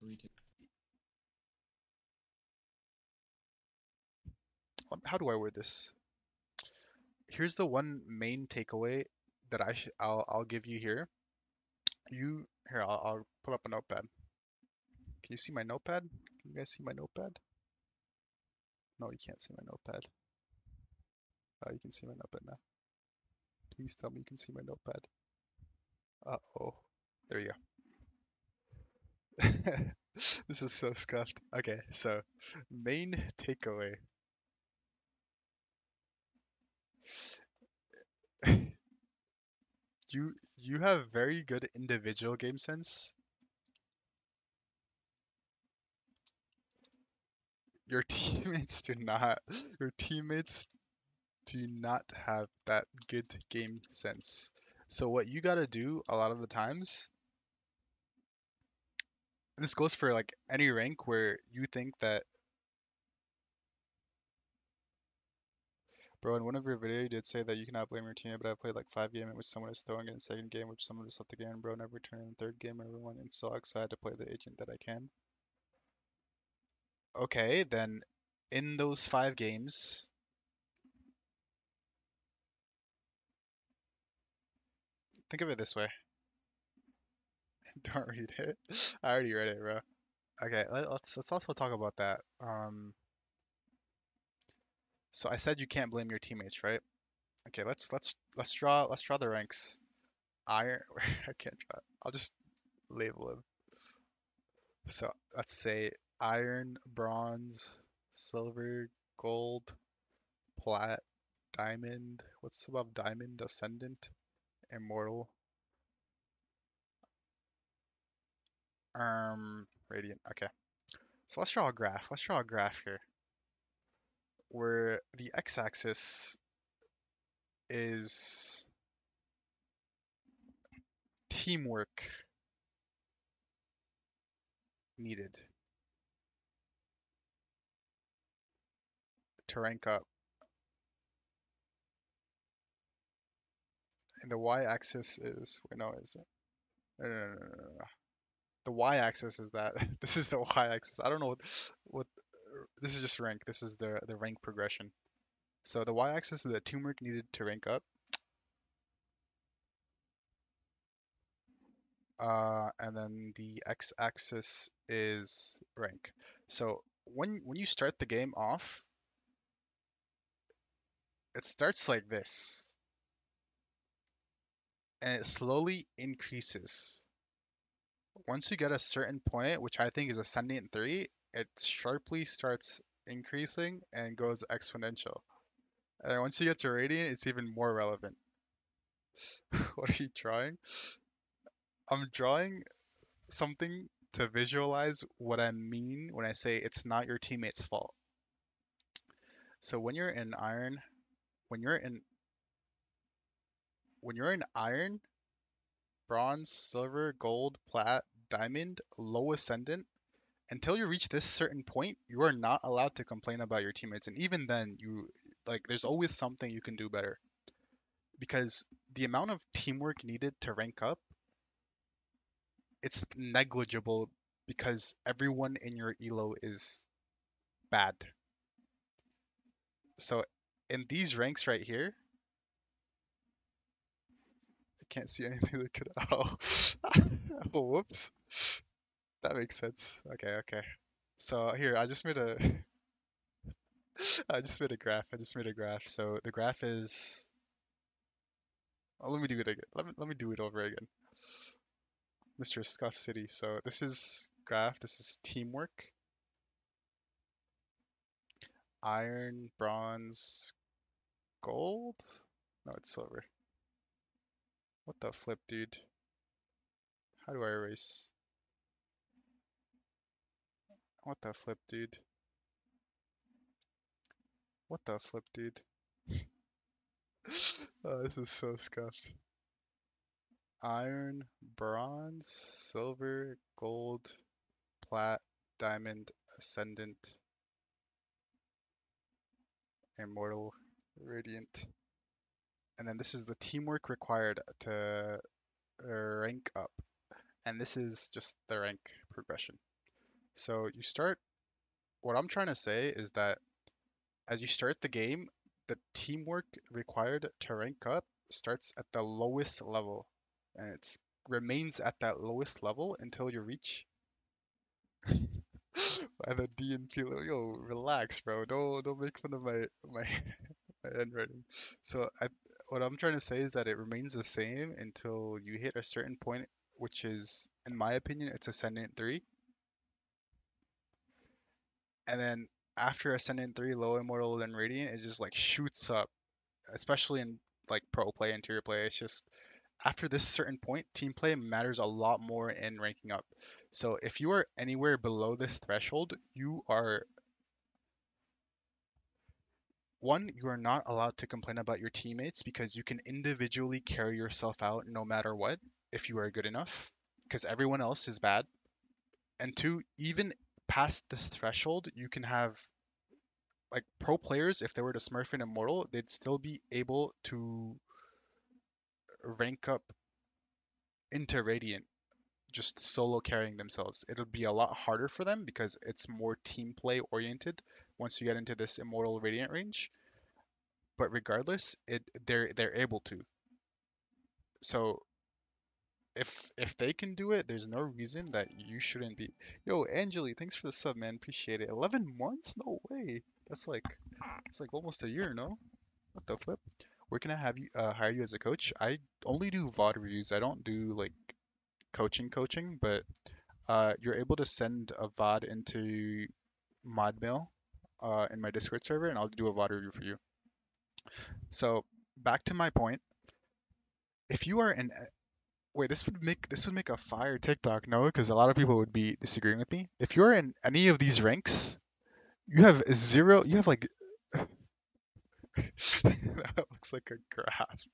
retake. How do I word this? Here's the one main takeaway that I'll give you here. I'll put up a notepad. Can you see my notepad? Can you guys see my notepad? No, you can't see my notepad. Oh, you can see my notepad now. Please tell me you can see my notepad. Uh-oh. There you go. This is so scuffed. Okay, so main takeaway. You have very good individual game sense. Your teammates do not. Your teammates do not have that good game sense. So what you gotta do a lot of the times, and this goes for like any rank where you think that, bro, in one of your videos you did say that you cannot blame your team, but I played like 5 games in which someone is throwing it in second game, which someone just left again, bro, never turn in third game, everyone in sucks, so I had to play the agent that I can. Okay, then in those 5 games, think of it this way. Don't read it. I already read it, bro. Okay, let's also talk about that. So I said you can't blame your teammates, right? Okay, let's draw the ranks. Iron, I can't draw. I'll just label them. So let's say iron, bronze, silver, gold, plat, diamond. What's above diamond? Ascendant, immortal, radiant. Okay. So let's draw a graph. Let's draw a graph here where the x-axis is teamwork needed to rank up, and the y-axis is wait, no, is it? No. The y-axis is that. This is the y-axis. I don't know what this is just rank. This is the rank progression. So the y-axis is the teamwork needed to rank up. And then the x-axis is rank. So when you start the game off, it starts like this, and it slowly increases. Once you get a certain point, which I think is ascendant 3, it sharply starts increasing and goes exponential. And once you get to radiant, it's even more relevant. What are you drawing? I'm drawing something to visualize what I mean when I say it's not your teammate's fault. So when you're in iron, when you're in iron, bronze, silver, gold, plat, diamond, low ascendant, until you reach this certain point, you are not allowed to complain about your teammates. And even then, there's always something you can do better. Because the amount of teamwork needed to rank up, it's negligible because everyone in your elo is bad. So in these ranks right here, I can't see anything that could. Oh, oh, whoops. That makes sense. Okay, okay. So here, I just made a, I just made a graph. I just made a graph. So the graph is. Oh, let me do it again. Let me do it over again. Mr. Scuff City. So this is graph. This is teamwork. Iron, bronze, gold. No, it's silver. What the flip, dude? How do I erase? What the flip, dude? What the flip, dude? Oh, this is so scuffed. Iron, bronze, silver, gold, plat, diamond, ascendant, immortal, radiant. And then this is the teamwork required to rank up. And this is just the rank progression. So you start, what I'm trying to say is that as you start the game, the teamwork required to rank up starts at the lowest level. And it remains at that lowest level until you reach by the D and P level. Yo, relax, bro. Don't make fun of my my handwriting. So what I'm trying to say is that it remains the same until you hit a certain point, which is, in my opinion, it's Ascendant 3. And then after Ascendant 3, Low Immortal, then Radiant, it just like shoots up, especially in like pro play, interior play. It's just after this certain point, team play matters a lot more in ranking up. So if you are anywhere below this threshold, you are not allowed to complain about your teammates because you can individually carry yourself out no matter what if you are good enough, because everyone else is bad. And two, even past this threshold, you can have like pro players, if they were to smurf in Immortal, they'd still be able to rank up into Radiant just solo carrying themselves. It'll be a lot harder for them because it's more team play oriented once you get into this Immortal Radiant range. But regardless, they're able to. So if they can do it, there's no reason that you shouldn't be. Yo, Angeli, thanks for the sub, man. Appreciate it. 11 months? No way. That's like it's like almost a year, no? What the flip? Where can I have you hire you as a coach? I only do VOD reviews. I don't do like coaching, but you're able to send a VOD into ModMail in my Discord server, and I'll do a VOD review for you. So back to my point. If you are an Wait, this would make a fire TikTok, no? Because a lot of people would be disagreeing with me. If you're in any of these ranks, you have zero. You have like that looks like a graph.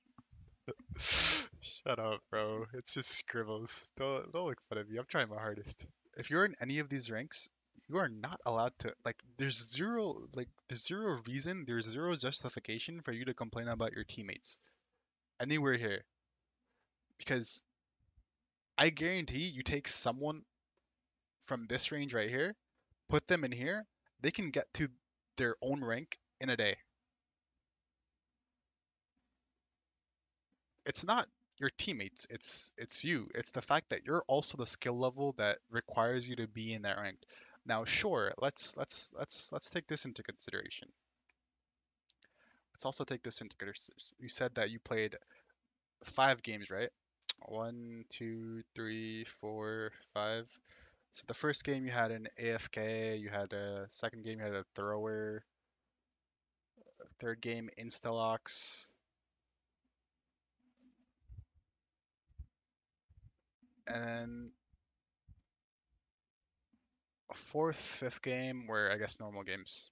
Shut up, bro. It's just scribbles. Don't make fun of me. I'm trying my hardest. If you're in any of these ranks, you are not allowed to like. There's zero reason. There's zero justification for you to complain about your teammates anywhere here because I guarantee you take someone from this range right here, put them in here, they can get to their own rank in a day. It's not your teammates, it's you. It's the fact that you're also the skill level that requires you to be in that rank. Now, sure, let's take this into consideration. Let's also take this into consideration. You said that you played 5 games, right? One, two, three, four, five. So the first game you had an AFK, you had a second game you had a thrower, third game Instalox, and then a fourth, fifth game were, I guess, normal games.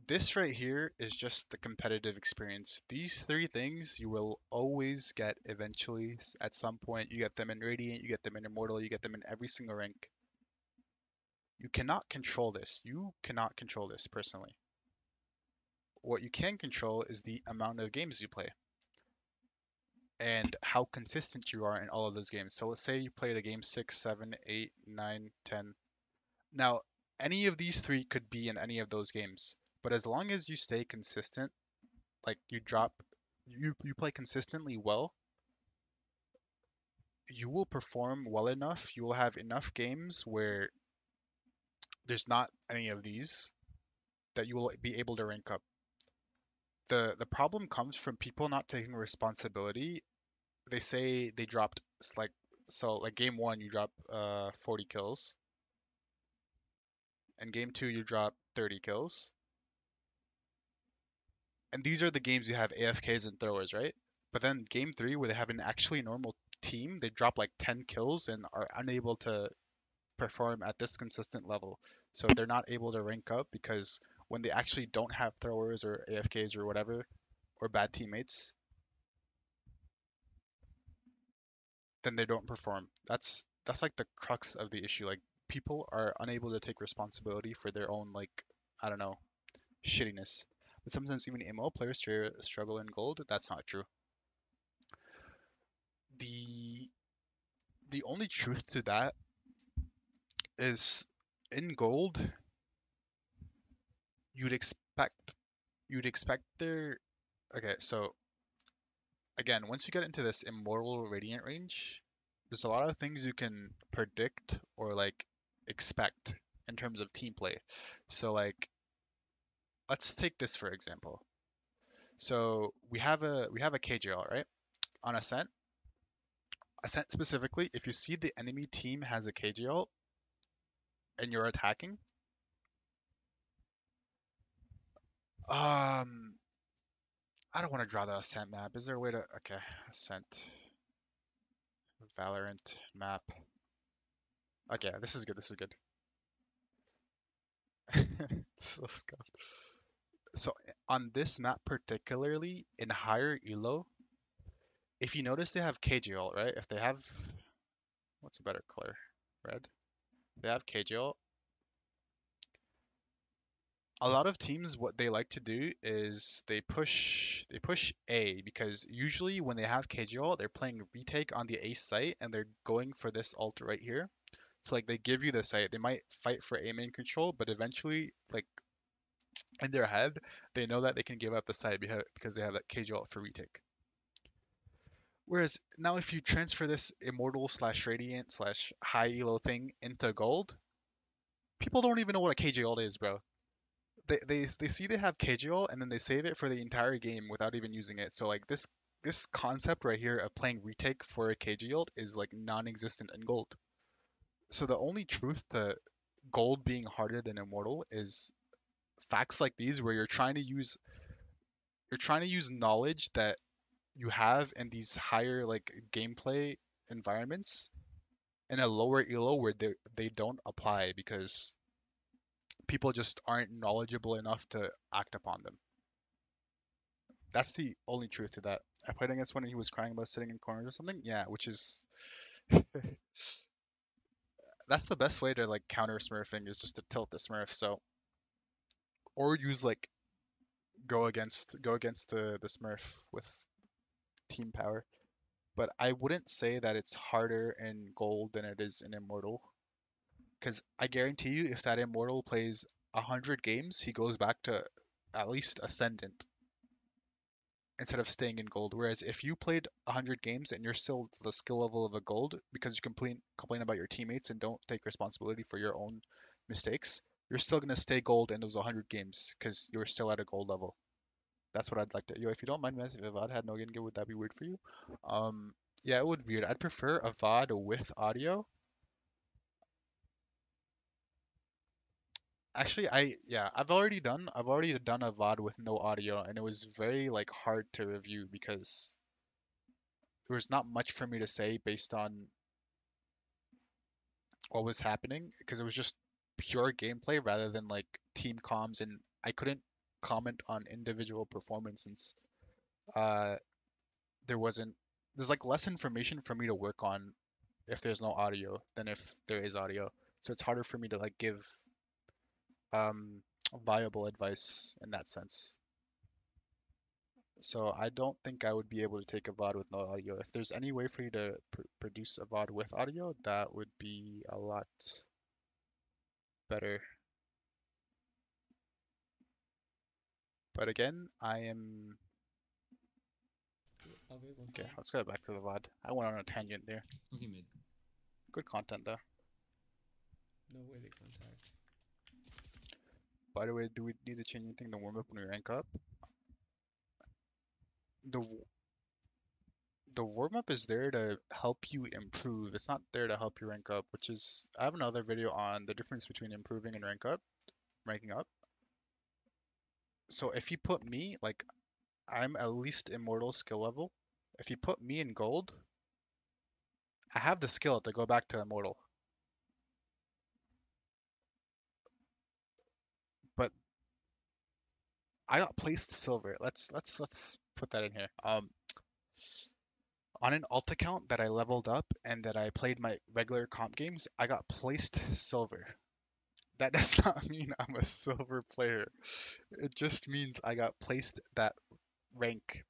This right here is just the competitive experience. These 3 things you will always get eventually at some point. You get them in Radiant, you get them in Immortal, you get them in every single rank. You cannot control this. You cannot control this personally. What you can control is the amount of games you play and how consistent you are in all of those games. So let's say you played a game 6, 7, 8, 9, 10. Now, any of these 3 could be in any of those games, but as long as you stay consistent, like you play consistently well, you will perform well enough. You will have enough games where there's not any of these that you will be able to rank up. The problem comes from people not taking responsibility. They say they dropped like so like game 1 you drop 40 kills, and game 2 you drop 30 kills. And these are the games you have AFKs and throwers, right? But then game 3 where they have an actually normal team, they drop like 10 kills and are unable to perform at this consistent level. So they're not able to rank up because when they actually don't have throwers or AFKs or whatever, or bad teammates, then they don't perform. That's like the crux of the issue. Like people are unable to take responsibility for their own like I don't know shittiness. But sometimes even ML players struggle in gold. That's not true. The the only truth to that is in gold you'd expect you'd expect there. Okay, so again, once you get into this immortal radiant range, there's a lot of things you can predict or like expect in terms of team play. So like let's take this for example. So we have a KJL, right? On Ascent specifically, if you see the enemy team has a KJL and you're attacking, um I don't want to draw the Ascent map. Is there a way to okay, Ascent Valorant map. Okay, this is good. This is good. So scuffed. So on this map particularly, in higher elo, if you notice they have KGL, right? If they have, what's a better color? Red. They have KGL. A lot of teams, what they like to do is they push A because usually when they have KGL, they're playing retake on the A site and they're going for this ult right here. So like they give you the site, they might fight for A main control, but eventually like in their head, they know that they can give up the site because they have that KGL for retake. Whereas now, if you transfer this immortal slash radiant slash high elo thing into gold, people don't even know what a KGL is, bro. They see they have KGL and then they save it for the entire game without even using it. So like this concept right here of playing retake for a KGL is like non-existent in gold. So the only truth to gold being harder than immortal is facts like these where you're trying to use knowledge that you have in these higher like gameplay environments in a lower elo where they don't apply because people just aren't knowledgeable enough to act upon them. That's the only truth to that. I played against one and he was crying about sitting in corners or something. Yeah, which is that's the best way to like counter smurfing is just to tilt the smurf. So or use like go against the smurf with team power. But I wouldn't say that it's harder in gold than it is in immortal. Because I guarantee you, if that Immortal plays 100 games, he goes back to at least Ascendant instead of staying in Gold. Whereas if you played 100 games and you're still the skill level of a Gold because you complain about your teammates and don't take responsibility for your own mistakes, you're still gonna stay Gold in those 100 games because you're still at a Gold level. That's what I'd like to. Yo, if you don't mind, if VOD had no game, would that be weird for you? Yeah, it would be weird. I'd prefer a VOD with audio. Actually, I've already done a VOD with no audio, and it was very like hard to review because there was not much for me to say based on what was happening because it was just pure gameplay rather than like team comms, and I couldn't comment on individual performance since uh there wasn't there's like less information for me to work on if there's no audio than if there is audio. So it's harder for me to like give um viable advice in that sense. So I don't think I would be able to take a VOD with no audio. If there's any way for you to produce a VOD with audio, that would be a lot better. But again, I am All good. One okay. second. Let's go back to the VOD. I went on a tangent there. Okay, mid. Good content though. No way they contact. By the way, do we need to change anything to warm up when we rank up? The the warm up is there to help you improve. It's not there to help you rank up, which is I have another video on the difference between improving and ranking up. So if you put me like I'm at least immortal skill level. If you put me in gold, I have the skill to go back to immortal. But I got placed silver. Let's put that in here. On an alt account that I leveled up and that I played my regular comp games, I got placed silver. That does not mean I'm a silver player. It just means I got placed that rank.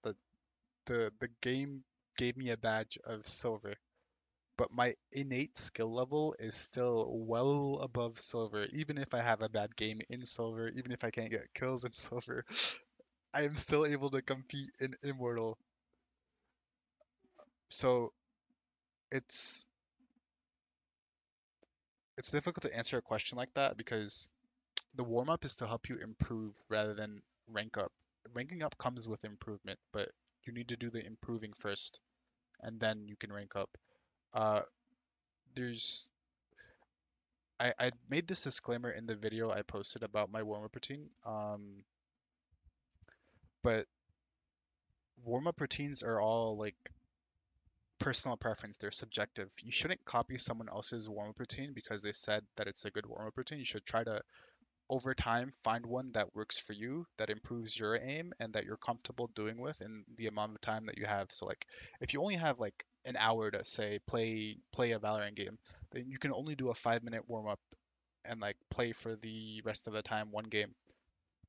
The game gave me a badge of silver. But my innate skill level is still well above silver. Even if I have a bad game in silver, even if I can't get kills in silver, I am still able to compete in immortal. So it's it's difficult to answer a question like that because the warm up is to help you improve rather than rank up. Ranking up comes with improvement, but you need to do the improving first, and then you can rank up. Uh, there's I made this disclaimer in the video I posted about my warm up routine. But warm up routines are all like personal preference. They're subjective. You shouldn't copy someone else's warm up routine because they said that it's a good warm up routine. You should try to over time find one that works for you, that improves your aim, and that you're comfortable doing with in the amount of time that you have. So like if you only have like an hour to say play a Valorant game, then you can only do a 5 minute warm up and like play for the rest of the time one game.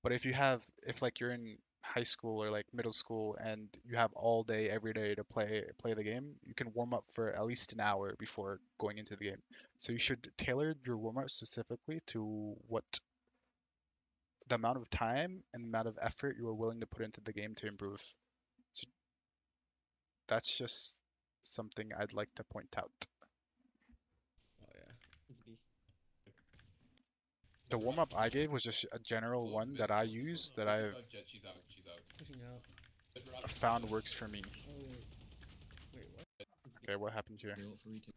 But if like you're in high school or like middle school and you have all day every day to play the game, you can warm up for at least an hour before going into the game. So you should tailor your warm up specifically to what the amount of time and the amount of effort you are willing to put into the game to improve. So that's just something I'd like to point out. Oh yeah. It's B. The warm up I gave was just a general Close one missed, that I close, use close that it I've out, Jet, she's out, she's out. Pushing out. Jet, rock, found works for me. Oh wait. Wait what? It's B. Okay, what happened here? Go for retake.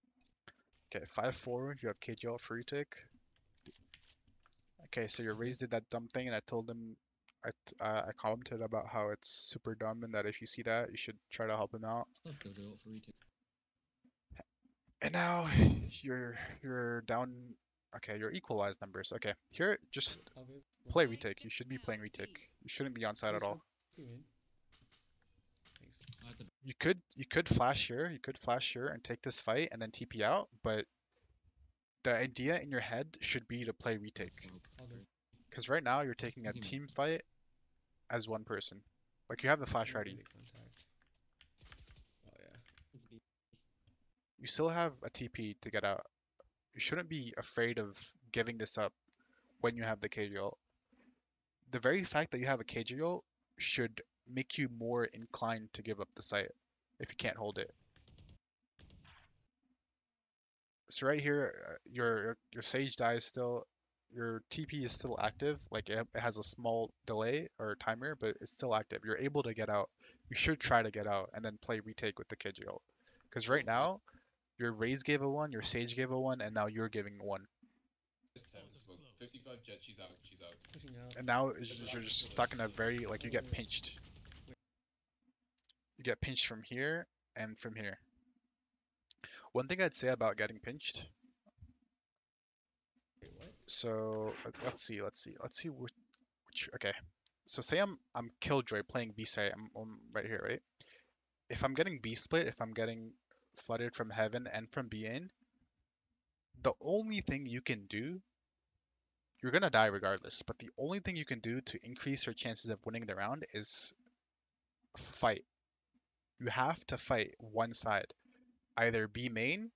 Okay, 5-4, you have KGL for retake. Okay, so your Raze did that dumb thing, and I told him, I commented about how it's super dumb, and that if you see that, you should try to help him out. Left Killjoy for retake. And now you're down. Okay, you're equalized numbers. Okay, here just All good. play retake. You should be playing retake. You shouldn't be on side at all. Two in. Thanks. That's a You could flash here. You could flash here and take this fight and then TP out. But the idea in your head should be to play retake. smoke. All good. Because right now you're taking a Okay, team fight as one person. Like you have the flash No way ready. they contact. Oh yeah. It's B. You still have a TP to get out. you shouldn't be afraid of giving this up when you have the KG ult. The very fact that you have a KG ult should make you more inclined to give up the site if you can't hold it. So right here, your Sage dies still. Your TP is still active. Like it has a small delay or timer, but it's still active. You're able to get out. You should try to get out and then play retake with the KG ult. Because right now, your Raze gave a one, your Sage gave a one, and now you're giving one. This time it's about 55 jet, she's out, she's out. Pushing out. And now you're just stuck in a very like you get pinched. You get pinched from here and from here. One thing I'd say about getting pinched. Wait, what? So let's see which okay. So say I'm Killjoy playing B side. I'm right here, right? If I'm getting B split, if I'm getting flooded from heaven and from B in, the only thing you can do, you're gonna die regardless, but the only thing you can do to increase your chances of winning the round is fight. You have to fight one side. Either B main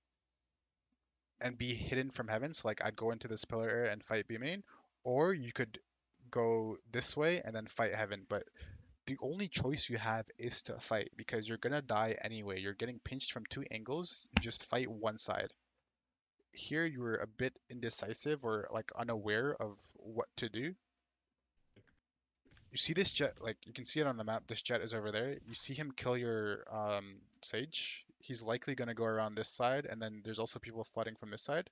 and be hidden from heaven, so like I'd go into this pillar area and fight B main, or you could go this way and then fight heaven, but the only choice you have is to fight because you're gonna die anyway. You're getting pinched from two angles. You just fight one side. Here you were a bit indecisive or like unaware of what to do. You see this jet, like you can see it on the map. This jet is over there. You see him kill your Sage. He's likely gonna go around this side, and then there's also people flooding from this side.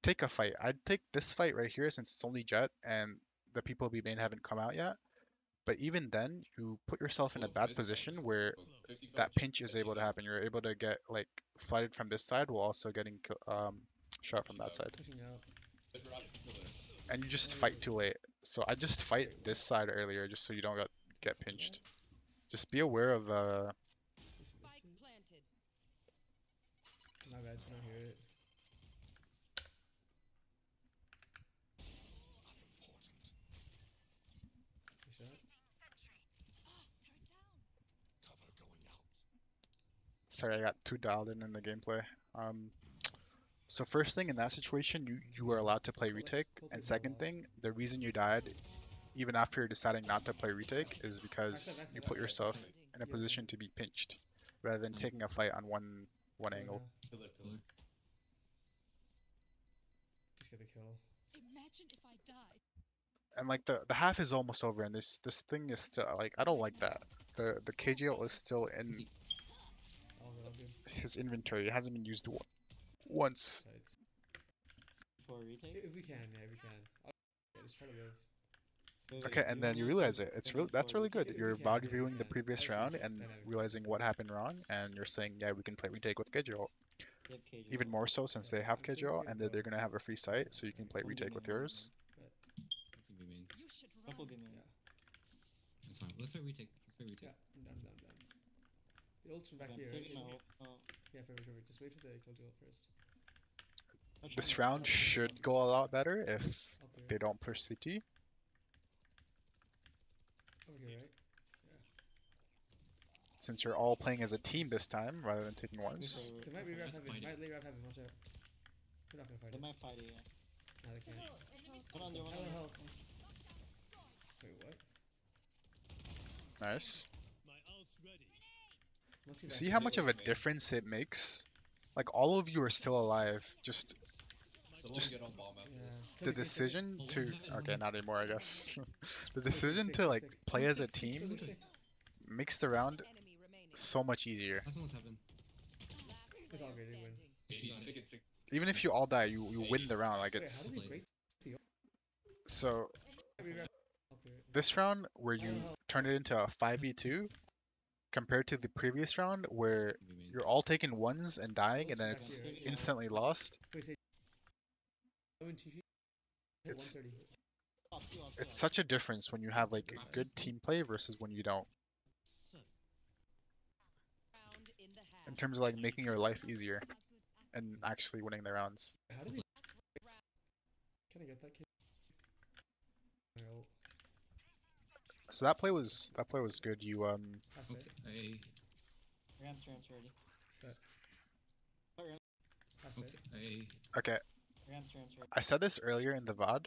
Take a fight. I'd take this fight right here since it's only jet and the people B main haven't come out yet. But even then, you put yourself in a bad position where that pinch is able to happen. You're able to get like flooded from this side while also getting shot from that side. Pushing out. And you just fight too late. So I just fight this side earlier just so you don't get pinched. Just be aware of This missed it. My bad, did not hear it. Good shot. sorry, I got too dialed in the gameplay. So first thing in that situation, you were allowed to play retake, and second thing, the reason you died, even after deciding not to play retake, is because you put yourself in a position to be pinched, rather than taking a fight on one angle. Pillar. Just get the kill. Imagine if I died. And like the half is almost over, and this thing is still like I don't like that. The KGL is still in All good. his inventory. It hasn't been used once. Sides. For a retake? If we can, yeah, if we can. Yeah, just try to live. Wait, Okay, and then you realize it. It's really that's really good. If we You're can, VOD yeah, we reviewing the can. previous Obviously, round yeah, and dynamic realizing what happened wrong, and you're saying, yeah, we can play retake with KGL. Yep, KG. Even more so since they have KGL and that they're gonna have a free site, so you can play One retake B with main, one yours. Couple B main. You should Couple run. B main. Yeah, That's fine. Let's play retake. Let's play retake. yeah, I'm down. The ult's from back Okay, I'm here. saving my right? ult. Oh, Yeah, perfect. Just wait for the kill duel first. I'll try This my- round should go a lot better if Up there. they don't push CT. Over here, right? Since you're all playing as a team this time rather than taking ones. Wait, They might re-wrap Let's heaven. fight it. Might lay wrap heaven. Watch out. We're not gonna fight They it. might fight it, yeah. No, they can't. One on there, one Hell, on there. hell. Wait, what? Nice. Must See how much of a difference it makes? Like all of you are still alive. Just Someone Just- get on bomb after Yeah. this. the decision to okay, not anymore I guess. The decision to like play as a team makes the round Enemy remaining. so much easier. That's almost happened. It's all good. You win. You stick it, stick. Even if you all die, you win the round. Like Wait, how it's did we break the so re-wrap up there? this round where you turn it into a 5v2 compared to the previous round where B main. you're all taking ones and dying and then it's Back here. instantly lost. Wait, say. Oh, in TP. Hit It's 130. it's such a difference when you have like good team play versus when you don't. Round in the half. In terms of like making your life easier and actually winning the rounds. How did we? Can I get that kid? No. So that play was good. You Pass Folks, it. Ramps ready. Pass Folks, it. okay. Ramps, ramps, ramps. I said this earlier in the VOD.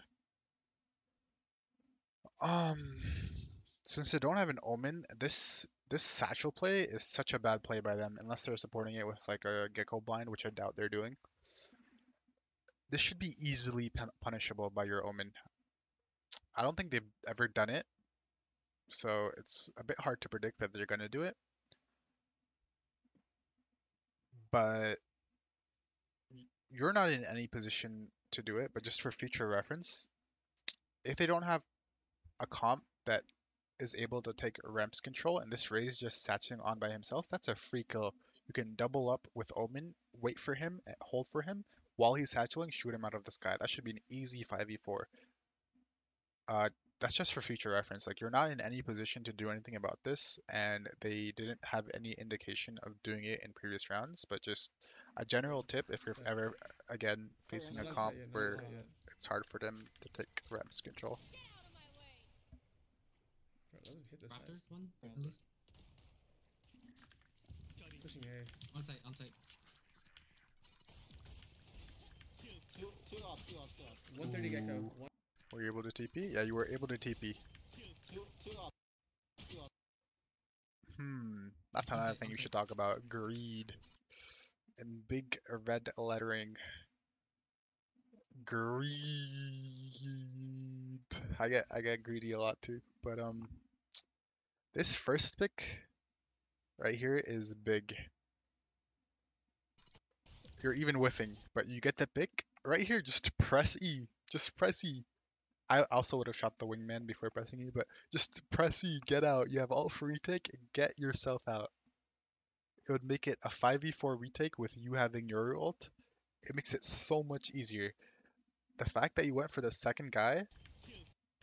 Um, since they don't have an Omen, this satchel play is such a bad play by them, unless they're supporting it with like a Gecko blind, which I doubt they're doing. This should be easily punishable by your Omen. I don't think they've ever done it, so it's a bit hard to predict that they're gonna do it. But you're not in any position to do it. But just for future reference, if they don't have a comp that is able to take ramps control and this Raze just satching on by himself, that's a free kill. You can double up with Omen, wait for him, hold for him while he's satcheling, shoot him out of the sky. That should be an easy 5v4. Uh, that's just for future reference. Like, you're not in any position to do anything about this, and they didn't have any indication of doing it in previous rounds. But just a general tip, if you're Yeah. ever again Sorry, facing Not a on comp site yet. Not on where site yet. it's hard for them to take ramps control. Bro, let him hit this side. Raptors one, Yeah. at least. Pushing A. On site, on site. Two ops, two ops, two ops. 130 Gecko. Ooh. Were you able to TP? Yeah, you were able to TP. Two ops. That's On another site, thing on you site. should talk about. Greed. In big red lettering. Greed. I get greedy a lot too. But this first pick right here is big. You're even whiffing, but you get the pick right here. Just press E. Just press E. I also would have shot the wingman before pressing E, but just press E. Get out. You have all for retake. Get yourself out. It would make it a 5v4 retake with you having your ult. It makes it so much easier. The fact that you went for the second guy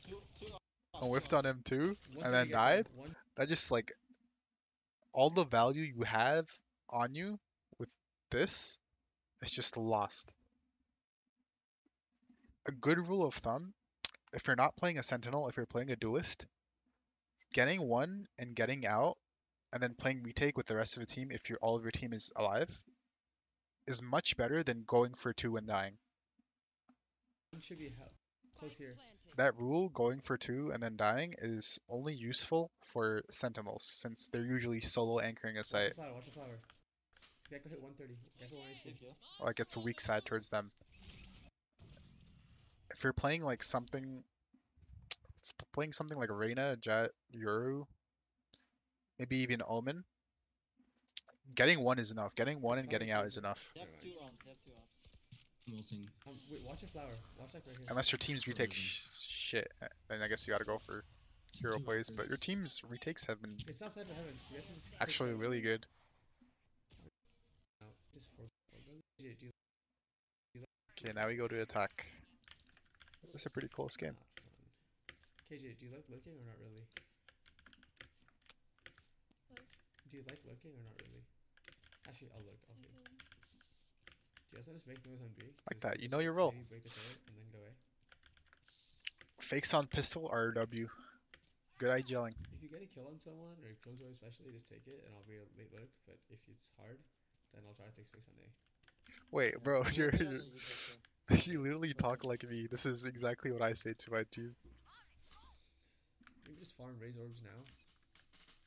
Two ops. and whiffed on him too, and 130 then Gecko. died, One. that just like all the value you have on you with this is just lost. A good rule of thumb, if you're not playing a sentinel, if you're playing a duelist, getting one and getting out and then playing retake with the rest of the team if all of your team is alive is much better than going for two and dying. One should be held. Close here. That rule, going for two and then dying, is only useful for sentinels since they're usually solo anchoring a Watch the site. flower. Watch the flower. Gecko hit 130. Gecko 180. Good kill. Like it's a weak side towards them. If you're playing like something like Reyna, Jet, Yoru, maybe even Omen, getting one is enough. Getting one and getting out is enough. They have Never two mind. ops, they have two ops. Molting. Wait, watch your flower. Watch like right here. Unless your team's retake Frozen. shit, then I guess you gotta go for hero Two plays. But Raptors. your team's retakes have been It's not fed to heaven. You guys can just hit actually seven. really good. No, just four. Do you Okay, now we go to attack. This is a pretty close game. not fun. KJ, do you like lurking or not really? Do you like lurking or not really? Actually, I'll lurk. I'll lurk. Do you guys want to just make noise on B? Like Just- that, you just know your role. maybe break the turret and then go A. Fakes on pistol RW. Good eye gelling. If you get a kill on someone or Killjoy especially, just take it and I'll be a late lurk. But if it's hard, then I'll try to take space on A. Wait, bro, We'll you're, get on you're the retake too. you literally talk like me. This is exactly what I say to my team. Maybe just farm raise orbs now.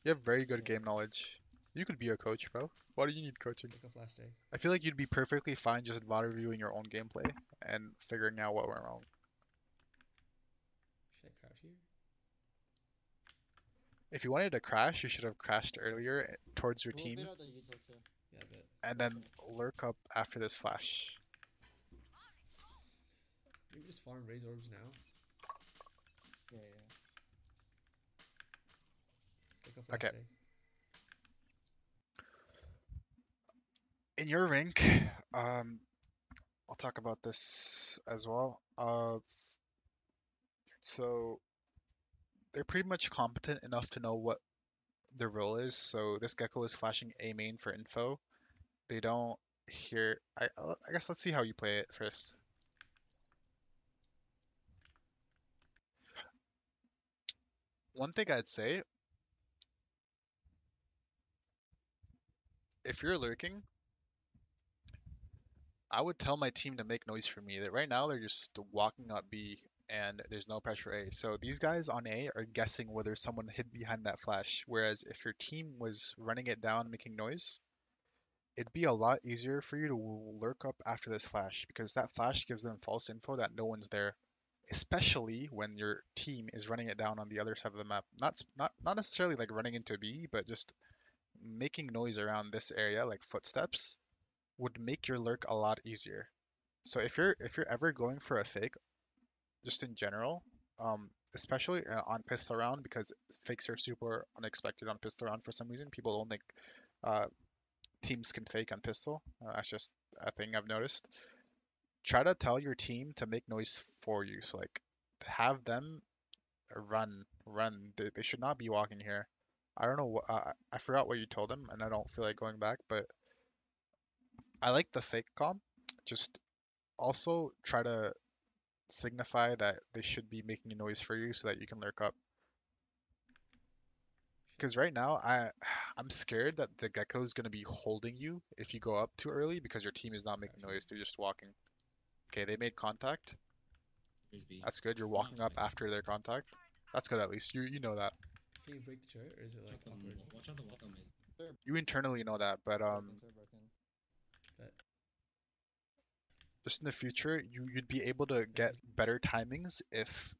You have very good game knowledge. You could be a coach, bro. Why do you need coaching? Take a flash day. I feel like you'd be perfectly fine just VOD reviewing your own gameplay and figuring out what went wrong. Should I crouch here? If you wanted to crash, you should have crashed earlier towards your We'll team bait out the util too. Yeah, I bet. and then lurk up after this flash. Maybe just farm raise orbs now. Yeah. Take a flash Okay. day. In your rank, I'll talk about this as well. So they're pretty much competent enough to know what their role is. So this Gecko is flashing A main for info. They don't hear. I guess let's see how you play it first. One thing I'd say, if you're lurking, I would tell my team to make noise for me. That right now they're just walking up B and there's no pressure A. So these guys on A are guessing whether someone hid behind that flash. Whereas if your team was running it down, making noise, it'd be a lot easier for you to lurk up after this flash because that flash gives them false info that no one's there. Especially when your team is running it down on the other side of the map. Not necessarily like running into B, but just making noise around this area, like footsteps, would make your lurk a lot easier. So if you're ever going for a fake, just in general, especially on pistol round, because fakes are super unexpected on pistol round for some reason. People don't think uh, teams can fake on pistol. That's just a thing I've noticed. Try to tell your team to make noise for you. So like, have them run. They should not be walking here. I don't know what I forgot what you told them, and I don't feel like going back. But I like the fake comp. Just also try to signify that they should be making a noise for you so that you can lurk up. Because right now, I'm scared that the gecko is going to be holding you if you go up too early because your team is not making Gotcha. noise. They're just walking. Okay, they made contact. Here's B. That's good. You're We don't have walking to up fight this. after their contact. That's good at least. You know that. Can you break the turret, or is it like awkward? Watch out the walkout mid. You internally know that, but Broken. But just in the future, you'd be able to yeah, get better timings if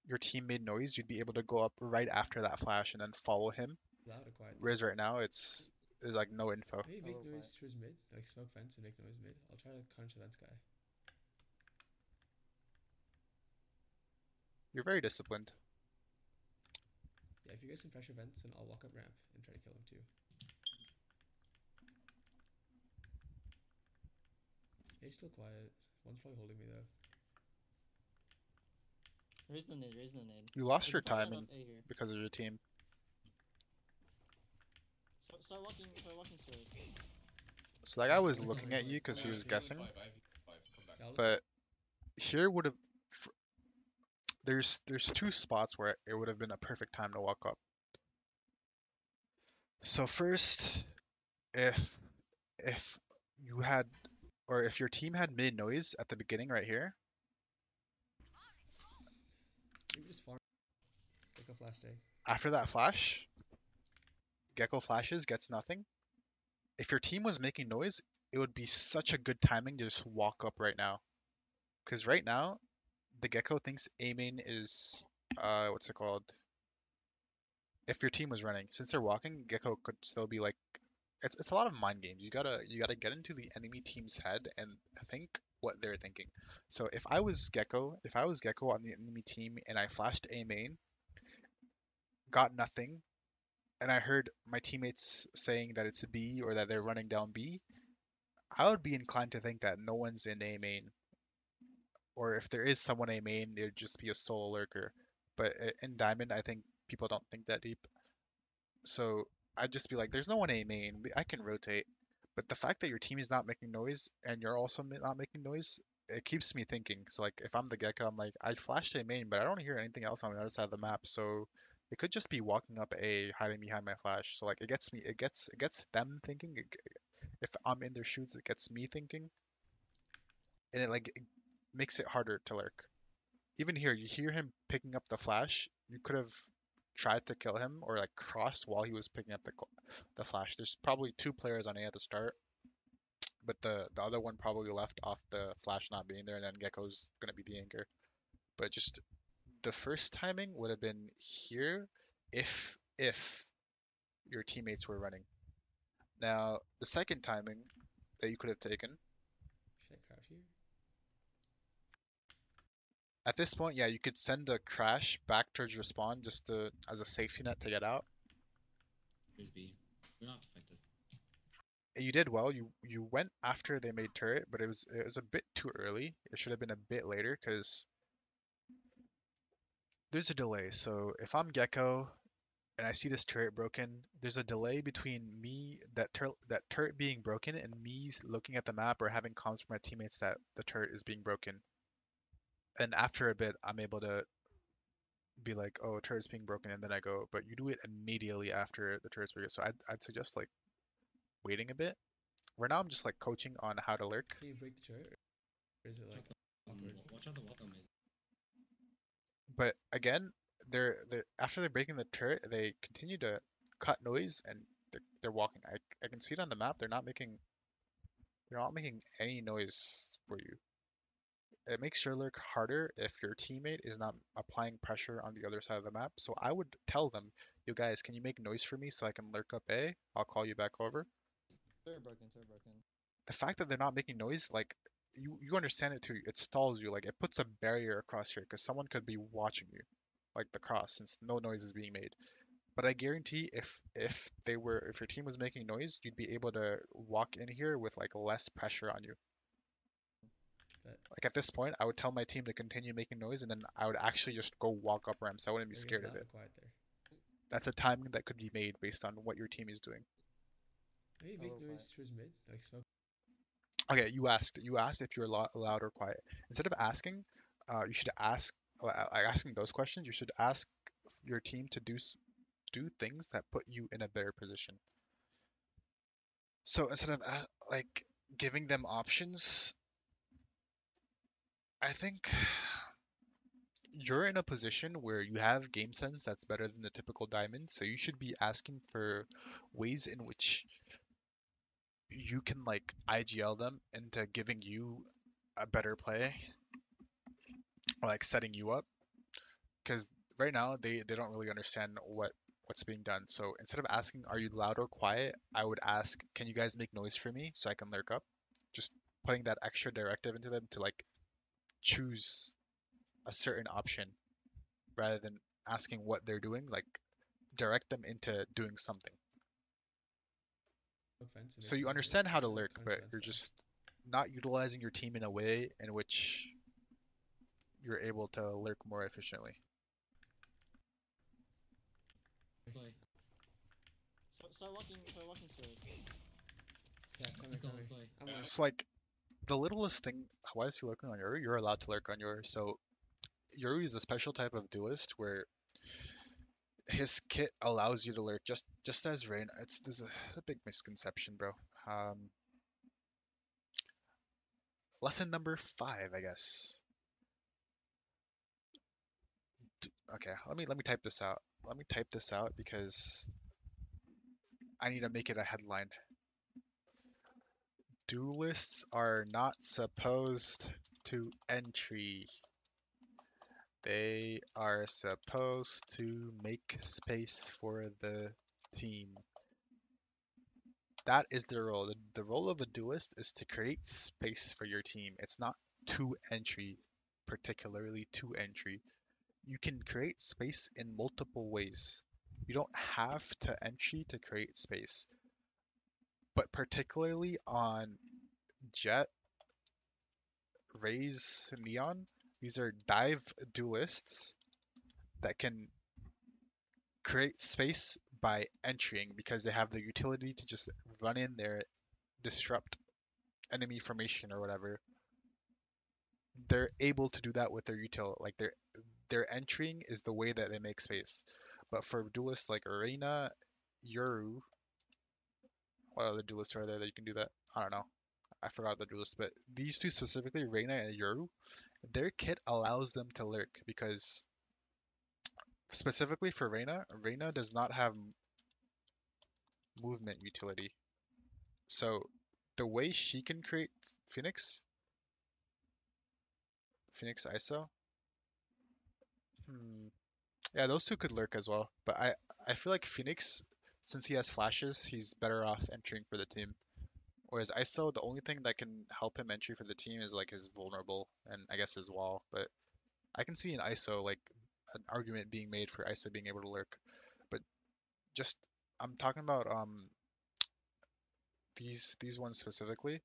your team made noise. You'd be able to go up right after that flash and then follow him. loud or quiet though? Whereas right now, there's like no info. Maybe Oh, make quiet. noise towards mid, like smoke fence and make noise mid. I'll try to crunch the vents guy. You're very disciplined. Yeah, if you guys can pressure vents, then I'll walk up ramp and try to kill him too. Yeah, he's still quiet. One's probably holding me though. Raise the nade, raise the nade. You lost There's your a pipeline timing up A here. because of your team. Start walking straight. So that guy was That's looking not at you because he Yeah, was yeah. guessing. Five, come back. Yeah, I'll just But here would have there's two spots where it would have been a perfect time to walk up. So first, if if you had or if your team had made noise at the beginning right here, maybe just farm. Like a flash day. after that flash, Gecko flashes, gets nothing. If your team was making noise, it would be such a good timing to just walk up right now. Because right now, the Gecko thinks A main is what's it called? If your team was running, since they're walking, Gecko could still be like it's a lot of mind games. You gotta get into the enemy team's head and think what they're thinking. So if I was Gecko on the enemy team and I flashed A main, got nothing, and I heard my teammates saying that it's a B or that they're running down B, I would be inclined to think that no one's in A main, or if there is someone A main, it'd just be a solo lurker. But in Diamond, I think people don't think that deep. So I'd just be like, there's no one A main. I can rotate. But the fact that your team is not making noise and you're also not making noise, it keeps me thinking. So like, if I'm the Gecko, I'm like, I flashed A main, but I don't hear anything else on the other side of the map. So it could just be walking up A, hiding behind my flash. So like, it gets them thinking. If I'm in their shoes, it gets me thinking, and it makes it harder to lurk. Even here, you hear him picking up the flash. You could have tried to kill him or like crossed while he was picking up the flash. There's probably two players on A at the start, but the other one probably left off the flash not being there, and then Gecko's gonna be the anchor. But just the first timing would have been here if your teammates were running. Now the second timing that you could have taken Should I crouch here? at this point, yeah, you could send the crash back towards your spawn just to as a safety net to get out. Here's B. We don't have to fight this. You did well. You went after they made turret, but it was a bit too early. It should have been a bit later because there's a delay. So if I'm Gecko and I see this turret broken, there's a delay between me that turret being broken and me looking at the map or having comms from my teammates that the turret is being broken. And after a bit, I'm able to be like, oh, turret's being broken, and then I go. But you do it immediately after the turret's broken. So I'd suggest like waiting a bit. Right now I'm just like coaching on how to lurk. Can you break the turret? Or is it like awkward? Watch out the wall mid. But again, they're after they're breaking the turret, they continue to cut noise and they're walking. I can see it on the map. They're not making any noise for you. It makes your lurk harder if your teammate is not applying pressure on the other side of the map. So I would tell them, you guys, can you make noise for me so I can lurk up A? I'll call you back over. Turret broken, turret broken. The fact that they're not making noise, like you understand it too. It stalls you. Like it puts a barrier across here because someone could be watching you, like the cross, since no noise is being made. But I guarantee if your team was making noise, you'd be able to walk in here with like less pressure on you. But Like at this point, I would tell my team to continue making noise, and then I would actually just go walk up ramps. I wouldn't be I guess scared of loud it. and quiet there. That's a timing that could be made based on what your team is doing. Maybe A make little noise quiet. towards mid, like smoke. Okay, you asked if you're loud or quiet. Instead of asking, you should ask like asking those questions. You should ask your team to do things that put you in a better position. So instead of like giving them options, I think you're in a position where you have game sense that's better than the typical diamond. So you should be asking for ways in which you can like IGL them into giving you a better play, or like setting you up. Because right now they don't really understand what's being done. So instead of asking, "Are you loud or quiet?" I would ask, "Can you guys make noise for me so I can lurk up?" Just putting that extra directive into them to like choose a certain option rather than asking what they're doing. Like direct them into doing something. Fence and So make you noise mid. understand how to Or like lurk, counter but fence you're fine. just not utilizing your team in a way in which you're able to lurk more efficiently. Let's go. Start walking straight. Yeah, coming, Let's go. coming. Let's go. I'm on. It's like the littlest thing. Why is he lurking on Yoru? You're allowed to lurk on Yoru. So Yoru is a special type of duelist where his kit allows you to lurk just as Rain. There's a big misconception, bro. Um, Lesson number 5, I guess. Okay, let me type this out. Let me type this out because I need to make it a headline. Duelists are not supposed to entry. They are supposed to make space for the team. That is their role. The role of a duelist is to create space for your team. It's not to entry, particularly to entry. You can create space in multiple ways. You don't have to entry to create space. But particularly on Jet, Raze, Neon, these are dive duelists that can create space by entering because they have the utility to just run in there, disrupt enemy formation or whatever. They're able to do that with their util. Like their entering is the way that they make space. But for duelists like Arena, Yoru, what other duelists are there that you can do that? I don't know. I forgot the duelists, but these two specifically, Reina and Yoru, their kit allows them to lurk because specifically for Reina, Reina does not have movement utility. So the way she can create Phoenix, Phoenix ISO, hmm, yeah, those two could lurk as well. But I feel like Phoenix, since he has flashes, he's better off entering for the team. Whereas ISO, the only thing that can help him entry for the team is like his vulnerable and I guess his wall. But I can see an ISO like an argument being made for ISO being able to lurk. But just I'm talking about these ones specifically.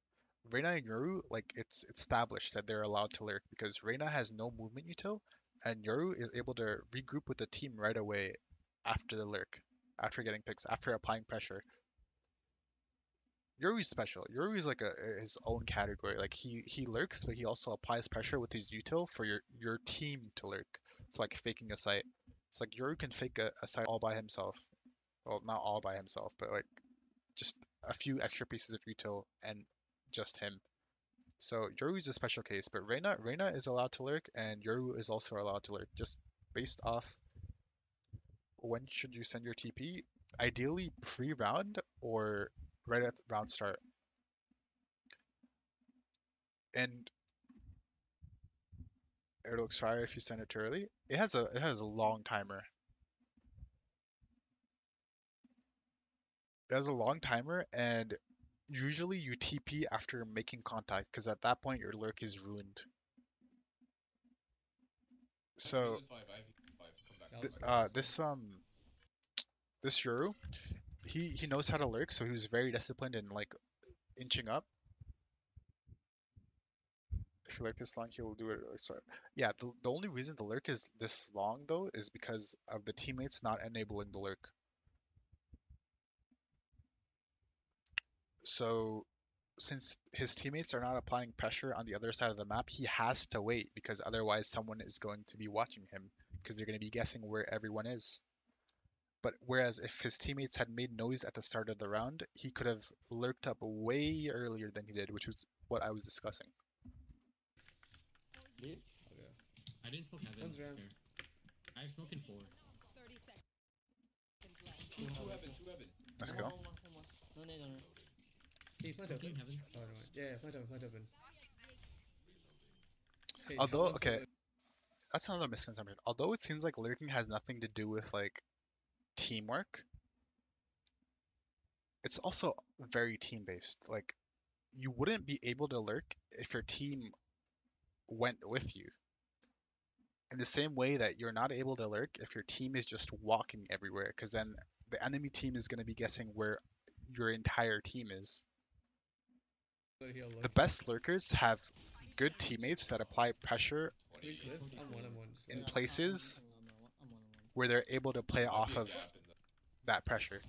Reina and Yoru, like it's established that they're allowed to lurk because Reina has no movement util, and Yoru is able to regroup with the team right away after the lurk, after getting picks, after applying pressure. Yoru's special. Yoru is like his own category. Like he lurks, but he also applies pressure with his util for your team to lurk. It's like faking a site. It's like Yoru can fake a site all by himself. Well, not all by himself, but like just a few extra pieces of util and just him. So Yoru is a special case, but Reyna is allowed to lurk, and Yoru is also allowed to lurk, just based off when should you send your TP. Ideally pre-round or right at round start. And it looks fire if you send it too early. It has a long timer. It has a long timer, and usually you TP after making contact, because at that point your lurk is ruined. So I have healing 5. Come back. Yeah, Come I'll back. just this Yoru, he knows how to lurk, so he was very disciplined in like inching up. If you lurk this long, he will do it really smart. Yeah, the only reason the lurk is this long though is because of the teammates not enabling the lurk. So since his teammates are not applying pressure on the other side of the map, he has to wait because otherwise someone is going to be watching him because they're going to be guessing where everyone is. But whereas if his teammates had made noise at the start of the round, he could have lurked up way earlier than he did, which was what I was discussing. Deep. I'll go. I didn't smoke heaven. One's around. Fair. I have smoke in 4. 30 seconds left. Two heaven. Two heaven. Let's Hold go. on, hold on, hold on. No need, no need. Hey, plant Smoking open. heaven. Oh, never mind. Yeah, plant open, plant open. Sage, Although, one's okay, open. that's another misconception. Although it seems like lurking has nothing to do with like teamwork, it's also very team based. Like you wouldn't be able to lurk if your team went with you. In the same way that you're not able to lurk if your team is just walking everywhere, because then the enemy team is going to be guessing where your entire team is. But he'll The look. best lurkers have good teammates that apply pressure Can we just live? I'm one, I'm one. Just in live. places I'm on one. where they're able to play There might off be a of gap in the. that pressure.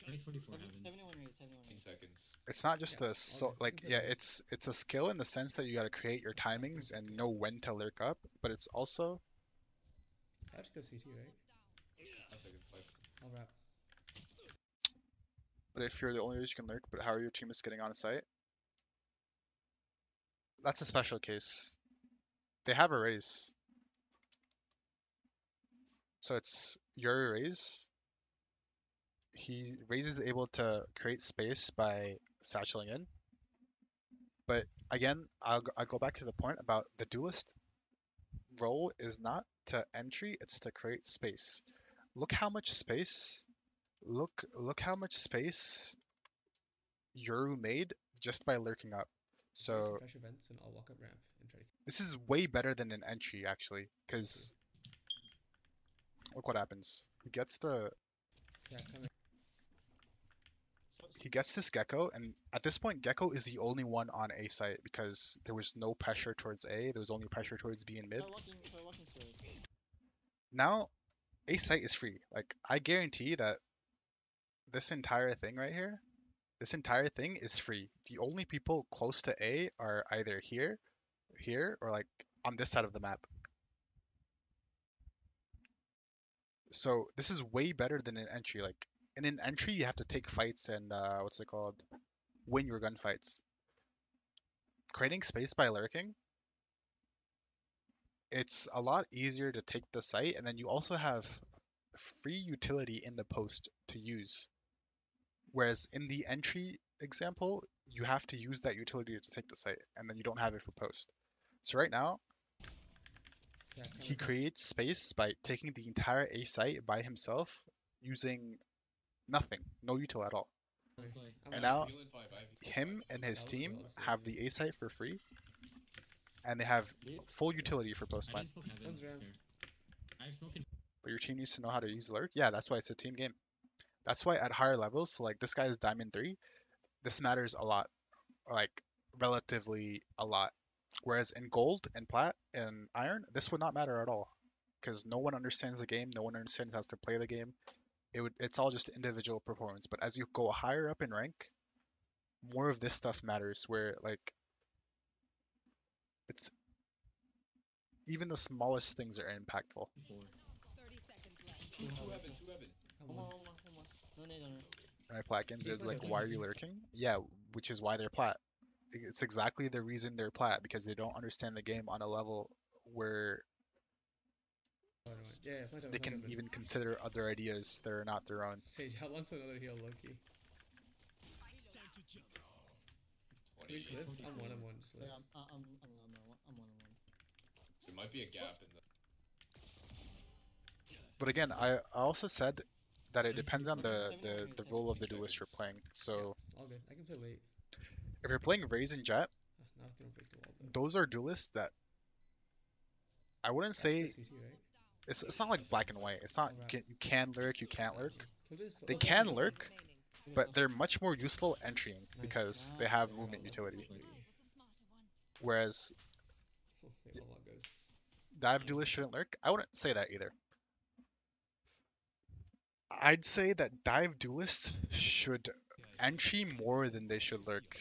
Raise 44 heaven. 71 raise, 71 15 raise. seconds. It's not just Yeah, a so I'll like put yeah, it. it's a skill in the sense that you got to create your timings and know when to lurk up, but it's also I have to go CT, right? 5 seconds. 5 seconds. I'll wrap. but if you're the only reason you can lurk, but how are your teammates getting on site? That's a special case. They have a raise. So it's your raise. He raises able to create space by satcheling in. But again, I'll go back to the point about the duelist role is not to entry, it's to create space. Look how much space. Look how much space Yoru made just by lurking up. Just raise some So pressure vents and I'll walk up ramp and try to. this is way better than an entry actually, because look what happens. Yeah, coming. He gets this Gecko, and at this point, Gecko is the only one on A site because there was no pressure towards A. There was only pressure towards B and mid. Try walking straight. Now, A site is free. Like I guarantee that this entire thing right here, this entire thing is free. The only people close to A are either here, or like on this side of the map. So this is way better than an entry. Like in an entry, you have to take fights and what's it called? Win your gunfights. Creating space by lurking, it's a lot easier to take the site, and then you also have free utility in the post to use. Whereas in the entry example, you have to use that utility to take the site, and then you don't have it for post. So right now, Yeah, he coming. creates space by taking the entire A site by himself, using nothing, no util at all. Let's go. I'm And I out. now have healing 5. I have healing him 5. and his I'll just team live, I'll just have live. the A site for free, and they have Deep. full utility for post I mine. didn't smoke heaven. One's around. Fair. I have smoke in. But your team needs to know how to use lurk. Yeah, that's why it's a team game. That's why at higher levels, so like this guy is Diamond 3, this matters a lot, like relatively a lot. Whereas in gold and plat and iron, this would not matter at all because no one understands the game, no one understands how to play the game. It's all just individual performance. But as you go higher up in rank, more of this stuff matters. Where like it's even the smallest things are impactful. 4. 30 seconds left. Two heaven. Two heaven. I'm Hold one. on, hold on, hold on. No nade on her. My plat games, Keep they're playing, like, okay. why are you lurking? Yeah, which is why they're plat. It's exactly the reason they're plat, because they don't understand the game on a level where Oh, never mind. Yeah, fine, they fine, can fine. even consider other ideas that are not their own. Sage, how long to another heal, Loki? 20. Can we just live? I'm one, just live. Yeah, I'm one on one. There might be a gap in the. But again, I also said that it depends on the, 71 the, here, the role of 70 the duelist you're seconds. playing. So All good. I can play late. if you're playing Raze and Jet, Not if they don't break the wall, though. those are duelists that I wouldn't That's good say CT, right? it's not like black and white. It's not you can lurk, you can't lurk. Kill this. They Oh, can nice. lurk, Give but yourself. they're much more useful entrying because they have Fair, movement I'll utility. let Whereas They all want ghosts. dive duelists shouldn't lurk. I wouldn't say that either. I'd say that dive duelists should entry more than they should lurk.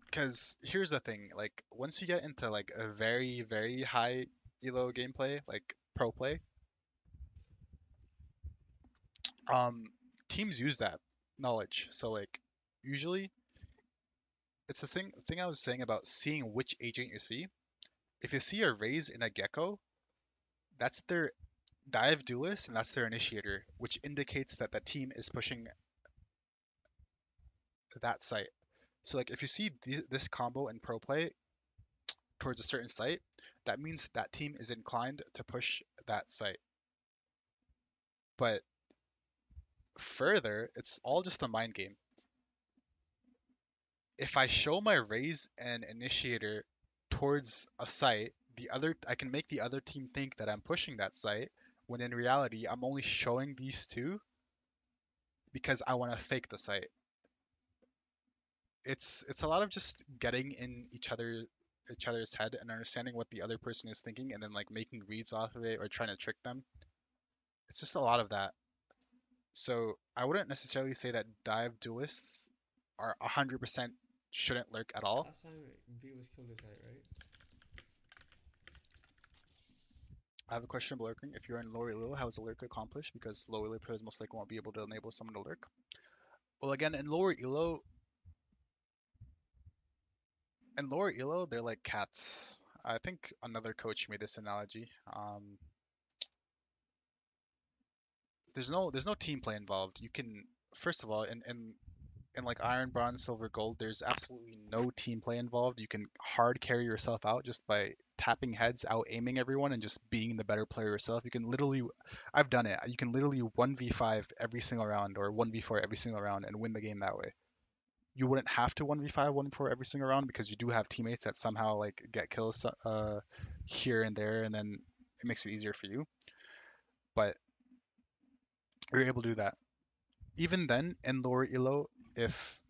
Because here's the thing, like once you get into like a very, very high elo gameplay, like pro play, teams use that knowledge. So like usually it's the thing I was saying about seeing which agent you see. If you see a Raze and a Gecko, that's their dive duelist and that's their initiator, which indicates that that team is pushing that site. So like if you see this combo in pro play towards a certain site, that means that team is inclined to push that site. But further, it's all just a mind game. If I show my Raze and initiator towards a site, I can make the other team think that I'm pushing that site, when in reality I'm only showing these two because I want to fake the site. It's a lot of just getting in each other's head and understanding what the other person is thinking and then like making reads off of it or trying to trick them. It's just a lot of that. So I wouldn't necessarily say that dive duelists are 100% shouldn't lurk at all. Last time V was killed this height, right? I have a question about lurking. If you're in lower elo, how is a lurk accomplished? Because lower elo players most likely won't be able to enable someone to lurk. Well, again, in lower elo, they're like cats. I think another coach made this analogy. There's no team play involved. You can first of all in like iron, bronze, silver, gold, there's absolutely no team play involved. You can hard carry yourself out just by tapping heads, out aiming everyone, and just being the better player yourself. You can literally, I've done it. You can literally 1v5 every single round or 1v4 every single round and win the game that way. You wouldn't have to 1v5, 1v4 every single round because you do have teammates that somehow like get kills here and there, and then it makes it easier for you. But you're able to do that. Even then, in lower elo, if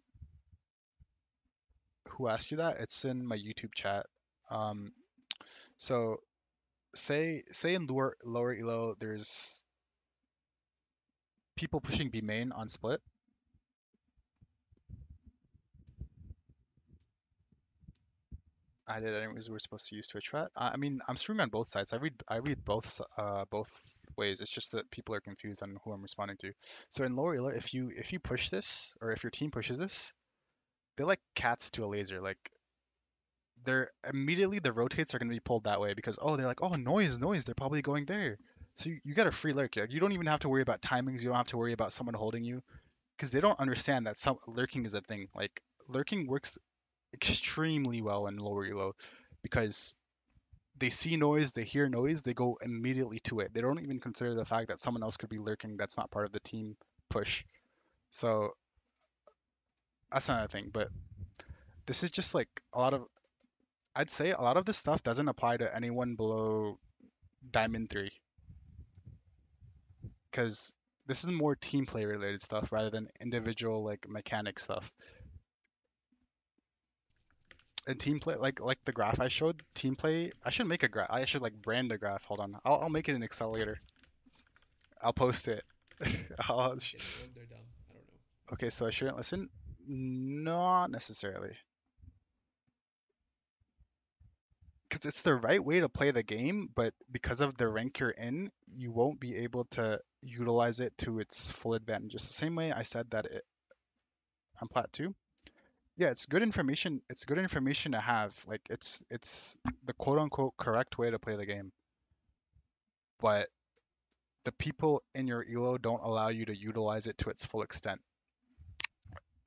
who asked you that? It's in my YouTube chat. Um, so say in lower elo, there's people pushing B main on split. I did. I didn't realize we were supposed to use Twitch chat. I mean, I'm streaming on both sides. I read both ways. It's just that people are confused on who I'm responding to. So in lower elo, if you push this or if your team pushes this, they're like cats to a laser. Like they're immediately the rotates are going to be pulled that way because they're like noise they're probably going there, so you got a free lurk. Like, you don't even have to worry about timings, you don't have to worry about someone holding you because they don't understand that some lurking is a thing. Like lurking works extremely well in lower elo because they see noise, they hear noise, they go immediately to it. They don't even consider the fact that someone else could be lurking that's not part of the team push. So that's another thing, but this is just like a lot of I'd say a lot of this stuff doesn't apply to anyone below Diamond 3 because this is more team play related stuff rather than individual like mechanic stuff. And team play, like the graph I showed, team play. I should make a graph. I should like brand a graph. Hold on, I'll make it in Excel later. I'll post it. I'll, Get it, or they're dumb. I don't know. okay, so I shouldn't listen. Not necessarily, because it's the right way to play the game, but because of the rank you're in, you won't be able to utilize it to its full advantage. Just the same way I said that on Plat 2. Yeah, it's good information. It's good information to have. Like it's the quote unquote correct way to play the game. But the people in your elo don't allow you to utilize it to its full extent.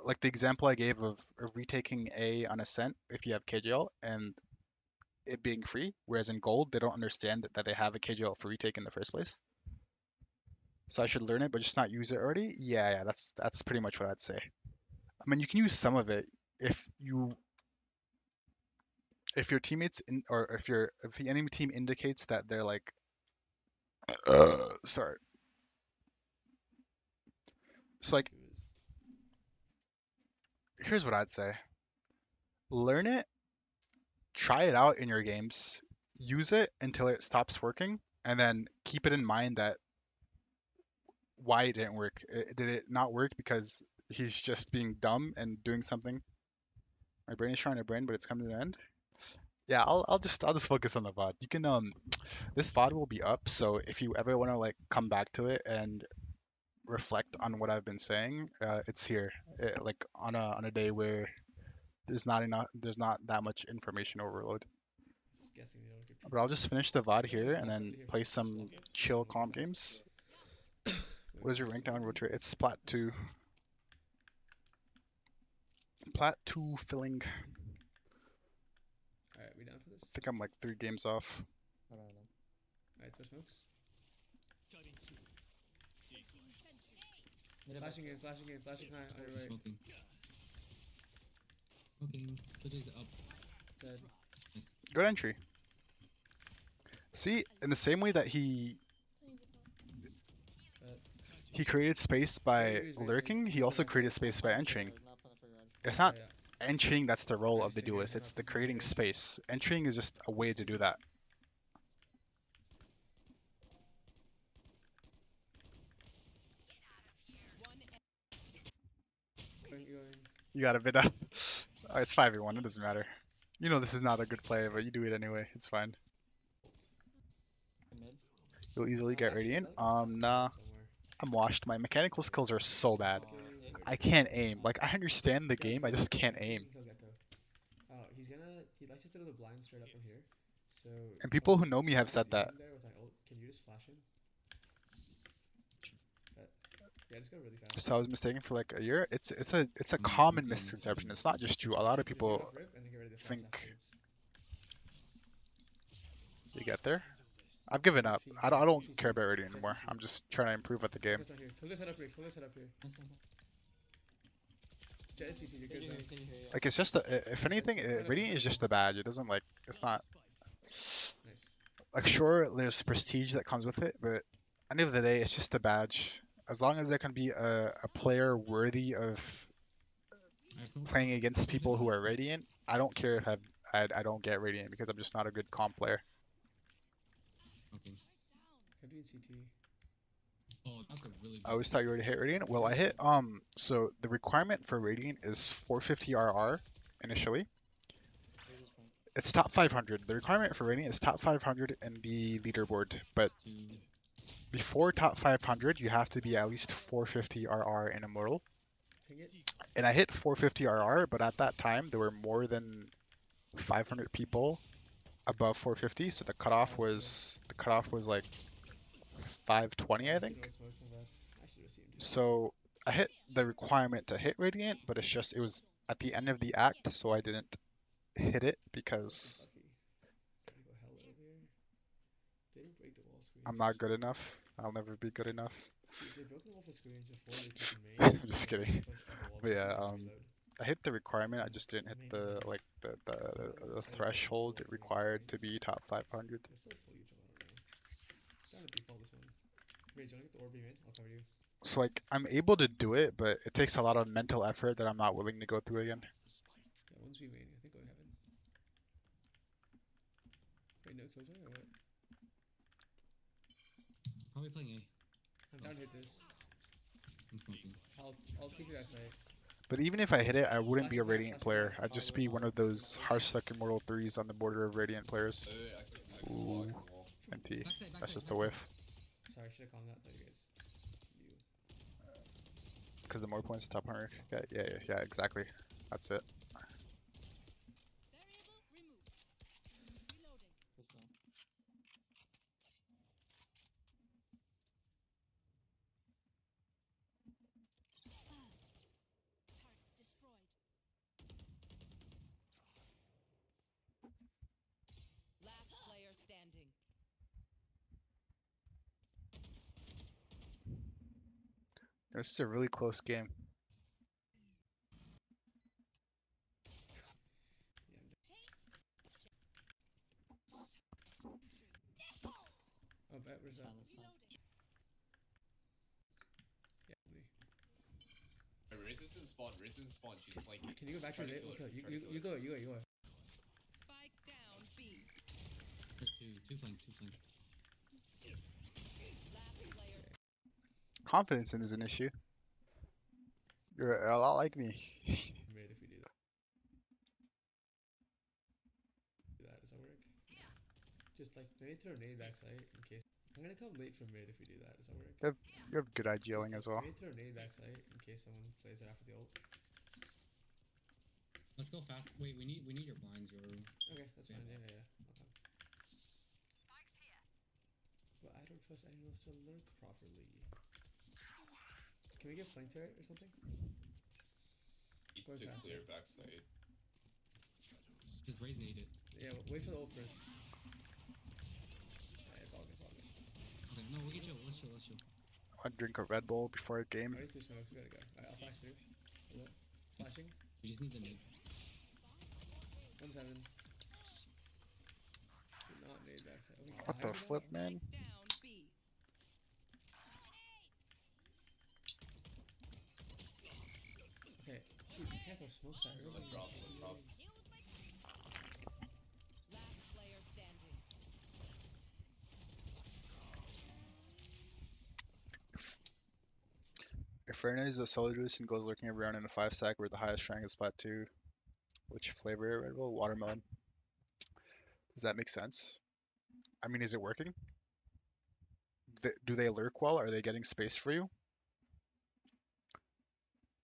Like the example I gave of retaking A on Ascent if you have KJL and it being free, whereas in gold they don't understand that they have a KJL for retake in the first place. So I should learn it, but just not use it already. Yeah, that's pretty much what I'd say. I mean, you can use some of it if your teammates or if the enemy team indicates that they're like, sorry. So like, It was here's what I'd say: learn it, try it out in your games, use it until it stops working, and then keep it in mind that why it didn't work. Did it not work because he's just being dumb and doing something? My brain is trying to brain, but it's coming to an end. Yeah, I'll just focus on the VOD. You can this VOD will be up, so if you ever want to like come back to it and reflect on what I've been saying, it's here. Like on a day where there's not that much information overload. just guessing they don't give But I'll just finish the VOD Look at here and flop it, then look at play flop it, just some flop it. chill Look at comp that. games. Look What is at your rank this. down rotate? It's Plat 2. Plat 2 filling. Alright, we down for this? I think I'm like 3 games off. I don't know. Alright, throw smokes. Mid and Flashing back. in, flashing in, flashing high, on your right. Smoking. Smoking. Bridges up. Dead. Nice. Good entry. See, in the same way that he created space by lurking, he also created space by entering. Not playing for red. It's not Yeah, entering that's the role Yeah, of the he's thinking duelist, he's it's not the thinking creating right. space. Entering is just a way to do that. Going. You got a bit up. Oh, it's 5v1, it doesn't matter. You know this is not a good play, but you do it anyway. It's fine. Mid. You'll easily get Actually, radiant. let me pass it Nah, somewhere. I'm washed. My mechanical skills are so bad. Okay, I can't aim. Like I understand the game, I just can't aim. Kill Gecko. Oh, he likes to throw the blind straight up from here. So And people when who know me I have was said that. aiming there with my ult, can you just flash him? Yeah, just go really fast. So I was mistaken for like a year. It's a I'm common smoking. misconception. It's not just you. A lot of Just people get off rip and then get ready to flash think afterwards. you get there. I've given up. I don't care about radiant anymore. I'm just trying to improve at the game. Focus out here. Focus head up here. Focus head up here. Nice, nice, nice. Jet CT, you're Can good you hear? now. Can you hear? Yeah. Like it's just if anything, radiant is just a badge. It doesn't like it's not Nice. like sure there's prestige that comes with it, but at the end of the day, it's just a badge. As long as there can be a player worthy of I smoke. playing against people who are radiant, I don't care if I don't get radiant because I'm just not a good comp player. Smoking. Could be in CT. Oh, that's a really I always thought you already hit radiant. Well, I hit so the requirement for radiant is 450 RR initially. Here's his front. It's top 500. The requirement for radiant is top 500 in the leaderboard, but two. before top 500, you have to be at least 450 RR in Immortal. Ping it. And I hit 450 RR, but at that time there were more than 500 people above 450, so the cutoff was like 520, I think. I should have seen him. So I hit the requirement to hit radiant, but it was at the end of the act, so I didn't hit it because Gotta go hell earlier. Didn't break the wall screen. I'm not good enough. I'll never be good enough. See, if they broke the wall for screens before they took the main. I'm just they kidding. pushed the wall But yeah, back and um, reload. I hit the requirement. I just didn't hit the like the threshold required to be top 500. There's still full YouTube, I don't know. Down to default this one. Raise, you wanna get the orb mid? I'll cover you. So like I'm able to do it, but it takes a lot of mental effort that I'm not willing to go through again. Yeah, once we main, I think go heaven. Wait, no killjoy or what? Probably playing A. I'm down to hit this. I'm smoking. I'll keep you that tight. But even if I hit it, I wouldn't be a Radiant player. I'd just be one of those Hearthstone Immortal 3s on the border of Radiant players. I can wall, I can wall. NT. Backside, That's just a backside. whiff. Sorry, I should have calmed that. Thought you guys. Because the more points, the top 100. Yeah, exactly. That's it. Variable removed. Reloading. Pistol. Turrets destroyed. Last player standing. This is a really close game. Oh, bet, where's It's that? fine, it's fine. Yeah, me. Resistance spawn, resistance spawn. She's flanking. Can you go back to Try your to date? kill her. You, Try to you, kill you her. go, you go, you go. Spike down B. There's two flank, two flank. Last player Confidence in is an issue. You're a lot like me. Mid if we do that. Do that, does that work? Just like maybe throw a nade backside in case. I'm gonna come late from mid if we do that. Does that work? You have good IGLing as well. Maybe throw a nade backside in case someone plays it after the ult. Let's go fast. Wait, we need your blinds, yo. Okay, that's Yeah. fine. Yeah. I'll come. But I don't trust anyone else to lurk properly. Can we get flank turret or something? Need Going to fast, clear yeah. backside. Just raise nade it. Yeah, wait for the ult first. Yeah, it's all good, it's all good. Okay, no, we can chill. Let's chill. I drink a Red Bull before a game. Already through smoke, we gotta go. Alright, I'll flash through. Hello? Flashing. We just need the nade. 1-7. Do not nade backside. Oh, What the behind me flip, now? man? down B. Okay, dude, you can't throw smokes at her. One drop, one drop. Last player standing. If Fernet is a solo juice and goes lurking around in a 5-stack where the highest rank is spot 2, which flavor Red Bull? Watermelon. Does that make sense? I mean, is it working? Do they lurk well? Are they getting space for you?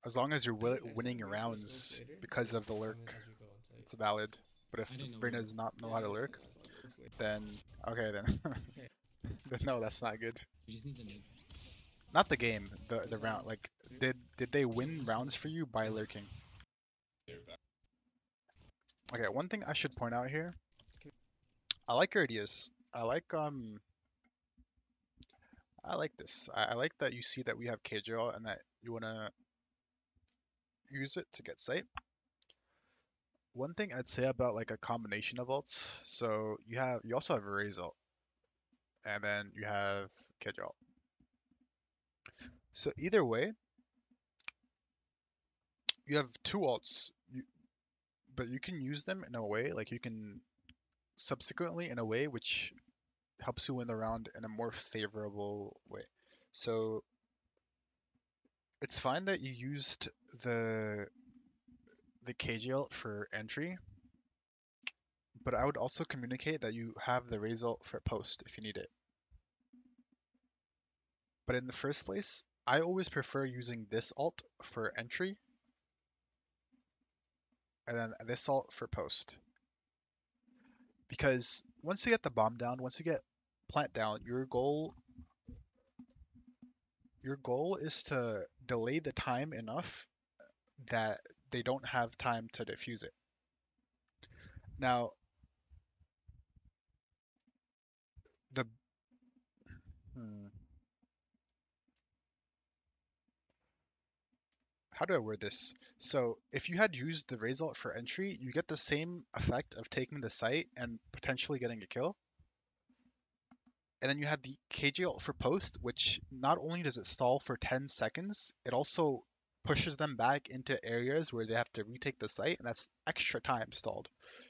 As long as you're I think next winning time we throw smokes rounds later, because so of the we lurk, come in as we go on site. it's valid. But if I didn't know Brina we does not know Yeah, how to I lurk, know, it's all good. Smokes later. then okay, then Okay. then no, that's not good. We just need the nade. Not the game, the round. 1-7. Like, Two. did they win let's rounds go. for you by lurking? Clear back. Okay, one thing I should point out here. I like your ideas. I like this. I like that you see that we have KJL and that you wanna use it to get sight. One thing I'd say about like a combination of ults, so you also have a Raze ult, and then you have KJL. So either way, you have two ults, but you can use them in a way, like you can subsequently in a way which helps you win the round in a more favorable way. So it's fine that you used the KG ult for entry, but I would also communicate that you have the Raze ult for post if you need it. But in the first place, I always prefer using this ult for entry and then this ult for post. Because once you get the bomb down, once you get plant down, your goal is to delay the time enough that they don't have time to defuse it. Now, the hmm, how do I word this? So if you had used the Raze ult for entry, you get the same effect of taking the site and potentially getting a kill. And then you had the KJ ult for post, which not only does it stall for 10 seconds, it also pushes them back into areas where they have to retake the site, and that's extra time stalled.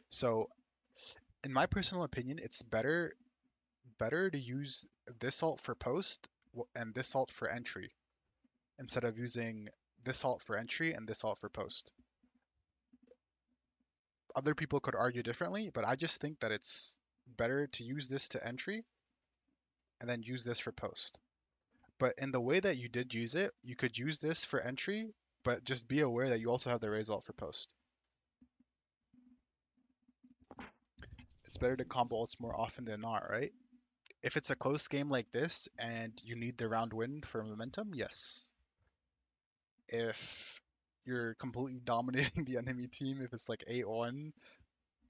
So in my personal opinion, it's better to use this ult for post and this ult for entry instead of using this ult for entry and this ult for post. Other people could argue differently, but I just think that it's better to use this to entry and then use this for post. But in the way that you did use it, you could use this for entry, but just be aware that you also have the raise ult for post. It's better to combo ults more often than not, right? If it's a close game like this and you need the round win for momentum, yes. If you're completely dominating the enemy team, if it's like 8-1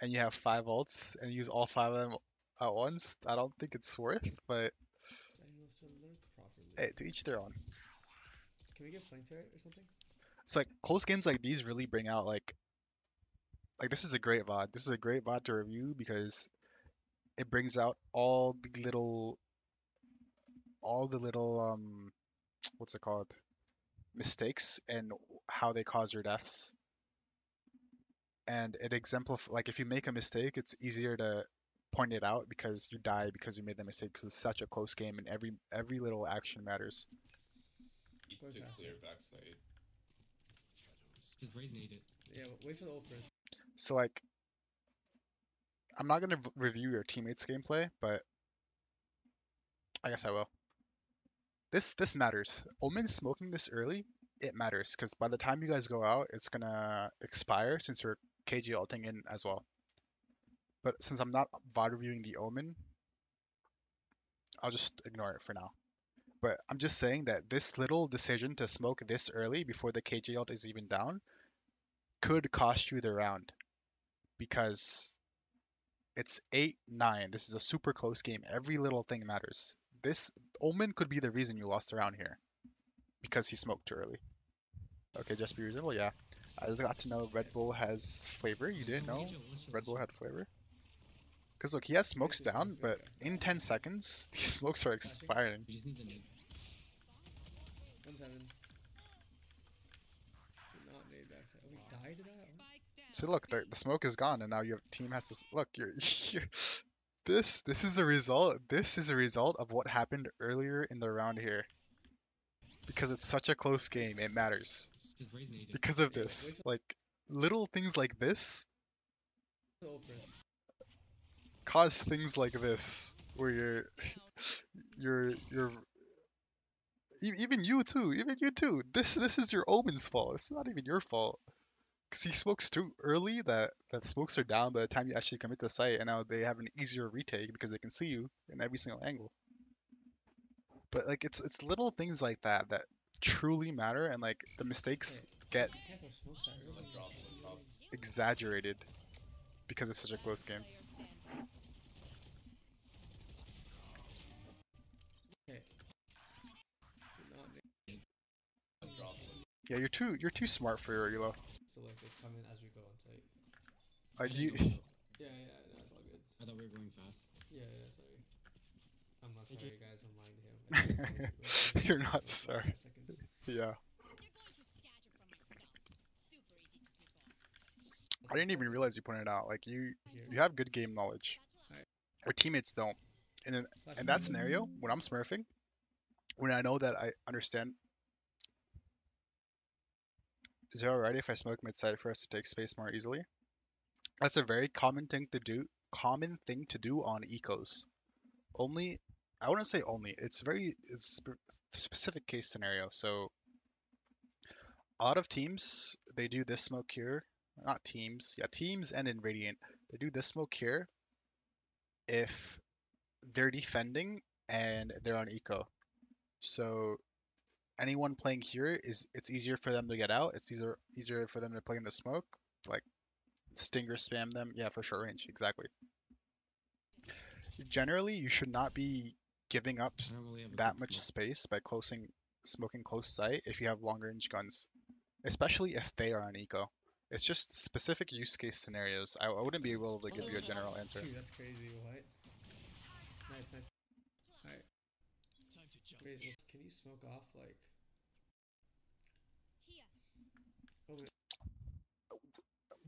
and you have 5 ults and use all 5 of them at once, I don't think it's worth, but Daniel to lurk properly. hey, to each their own. Can we get flank turret or something? It's like close games like these really bring out like this is a great VOD. This is a great VOD to review because it brings out all the little what's it called? Mistakes and how they cause your deaths. And it exemplifies like if you make a mistake, it's easier to point it out because you die because you made the mistake because it's such a close game and every little action matters. Need Going to faster. clear backside. Just raise nade it. Yeah, wait for the ult first. So like I'm not gonna review your teammates' gameplay, but I guess I will. This matters. Omen smoking this early, it matters because by the time you guys go out, it's gonna expire since you're KG ulting in as well. But since I'm not VOD reviewing the Omen, I'll just ignore it for now. But I'm just saying that this little decision to smoke this early before the KG ult is even down could cost you the round because it's 8-9. This is a super close game. Every little thing matters. This Omen could be the reason you lost the round here because he smoked too early. Okay, just be reasonable. Yeah, I just got to know Red Bull has flavor. You didn't know Red Bull had flavor? Because look, he has smokes Wait, down, but in 10 seconds, these smokes are expiring. We just need the nade. 1-7. Did not nade backside. Oh, we died to that? Oh. Spike down. So look, the smoke is gone, and now your team has to look. You're this is a result. This is a result of what happened earlier in the round here. Because it's such a close game, it matters. Just raise nade it. Because of Yeah, this, like little things like this The ult first. cause things like this, where you're even you too, This is your Omen's fault. It's not even your fault. Because he smokes too early that smokes are down by the time you actually commit the site, and now they have an easier retake because they can see you in every single angle. But like it's little things like that that truly matter, and like the mistakes get You can't throw smokes that early. One drop, one drop. exaggerated because it's such a close game. Player standing. Okay. Did not nade. One drop, one. Yeah, you're too smart for your elo. So like they come in as we go on site. Like I you, didn't know. Yeah, no, it's all good. I thought we were going fast. Yeah, sorry. I'm not sorry, guys. I'm lying to him. It's You're not like sorry. 5 seconds. Yeah. They're going to scatter from my scalp. Super easy to pick off. I didn't even realize you pointed it out. Like you Here. have good game knowledge. Alright. Our teammates don't. And Flash in that mid. scenario, when I'm smurfing, when I know that I understand, is it alright if I smoke mid side for us to take space more easily? That's a very common thing to do. Common thing to do on ecos. Only, I wouldn't say only. It's specific case scenario. So a lot of teams they do this smoke here. Not teams, yeah, teams and in Radiant they do this smoke here if they're defending and they're on eco. So anyone playing here it's easier for them to get out. It's easier for them to play in the smoke. Like stinger spam them. Yeah, for short range, exactly. Generally, you should not be giving up I don't really have a that good much smoke. space by smoking close sight if you have long range guns, especially if they are on eco. It's just specific use case scenarios. I wouldn't be able to give you a general answer. Dude, that's crazy. What? Nice. Alright. Wait, well, can you smoke off like? Here. Oh, wait.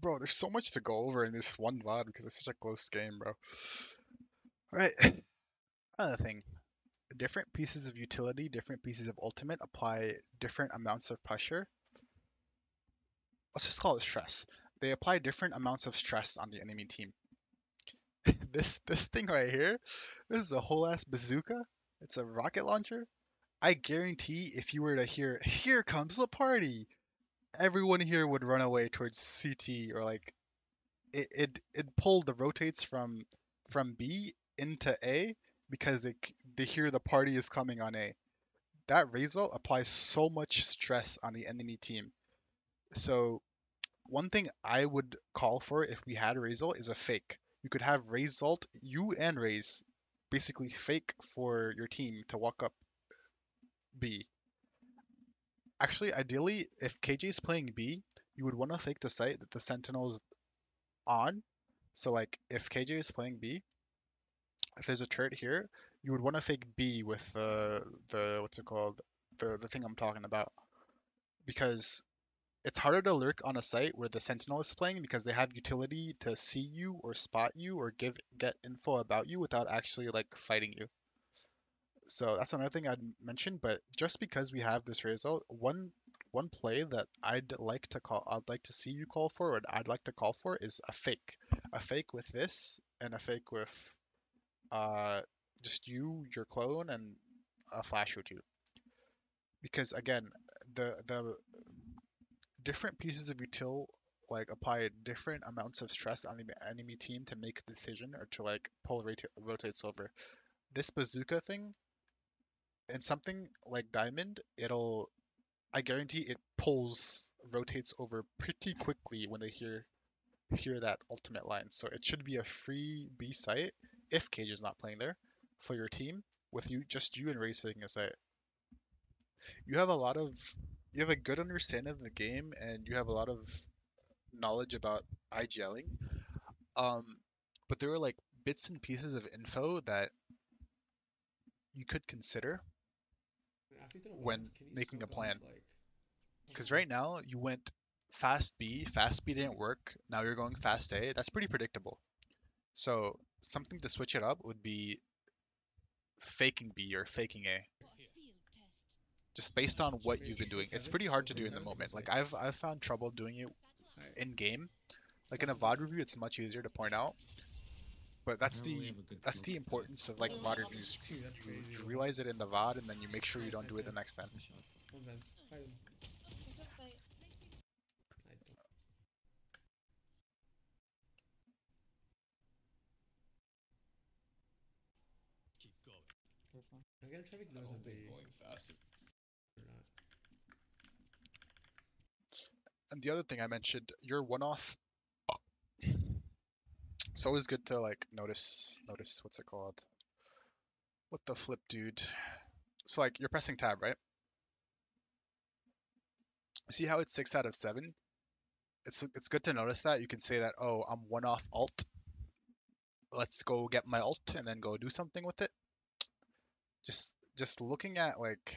Bro, there's so much to go over in this one VOD because it's such a close game, bro. Alright, another thing. Different pieces of utility, different pieces of ultimate apply different amounts of pressure. Let's just call it stress. They apply different amounts of stress on the enemy team. This thing right here, this is a whole ass bazooka. It's a rocket launcher. I guarantee if you were to hear, here comes the party, everyone here would run away towards CT, or like it pulled the rotates from B into A because they hear the party is coming on A. That result applies so much stress on the enemy team. So one thing I would call for if we had result is a fake. You could have result, you and Raze, basically fake for your team to walk up B. Actually, ideally, if KJ is playing B, you would want to fake the site that the Sentinel's on. So like if KJ is playing B, if there's a turret here, you would want to fake B with the what's it called, the thing I'm talking about, because it's harder to lurk on a site where the Sentinel is playing because they have utility to see you or spot you or get info about you without actually like fighting you. So that's another thing I'd mention. But just because we have this result, one play that I'd like to see you call for, or I'd like to call for, is a fake with this, and a fake with uh just your clone, and a flash or two. Because again, the different pieces of util like apply different amounts of stress on the enemy team to make a decision or to like pull rotates over. This bazooka thing and something like diamond, I guarantee it pulls rotates over pretty quickly when they hear that ultimate line. So it should be a free B site if Cage is not playing there for your team, with you and Race picking a site. You have a lot of you have a good understanding of the game, and you have a lot of knowledge about IGLing. Um, but there are like bits and pieces of info that you could consider After you've done a WOD, when can you making a smoke off plan. like Because right now you went fast B didn't work. Now you're going fast A. That's pretty predictable. So something to switch it up would be faking B or faking A, For a field test. just based on what you've maybe been doing. fake It's heaven? pretty hard Or to do fake in the heaven? Fake moment. mistake. Like I've found trouble doing it Alright. in game. Like in a Flash it, VOD review, it's much easier to point out. But I probably have a good that's smoke the up there. importance of like VOD reviews. Dude, that's You crazy. realize it in the VOD, and then you make sure you Nice, don't nice, do it the nice. next time. Nice shots. One's vents. Fight him. Looks like I don't. We're fine. I'm gonna try to make I noise on don't think B going fast. or not. And the other thing I mentioned, your one-off. It's always good to like notice what's it called? What the flip, dude? So like you're pressing tab, right? See how it's 6 out of 7? It's good to notice that. You can say that, oh, I'm one off alt. Let's go get my alt and then go do something with it. Just looking at like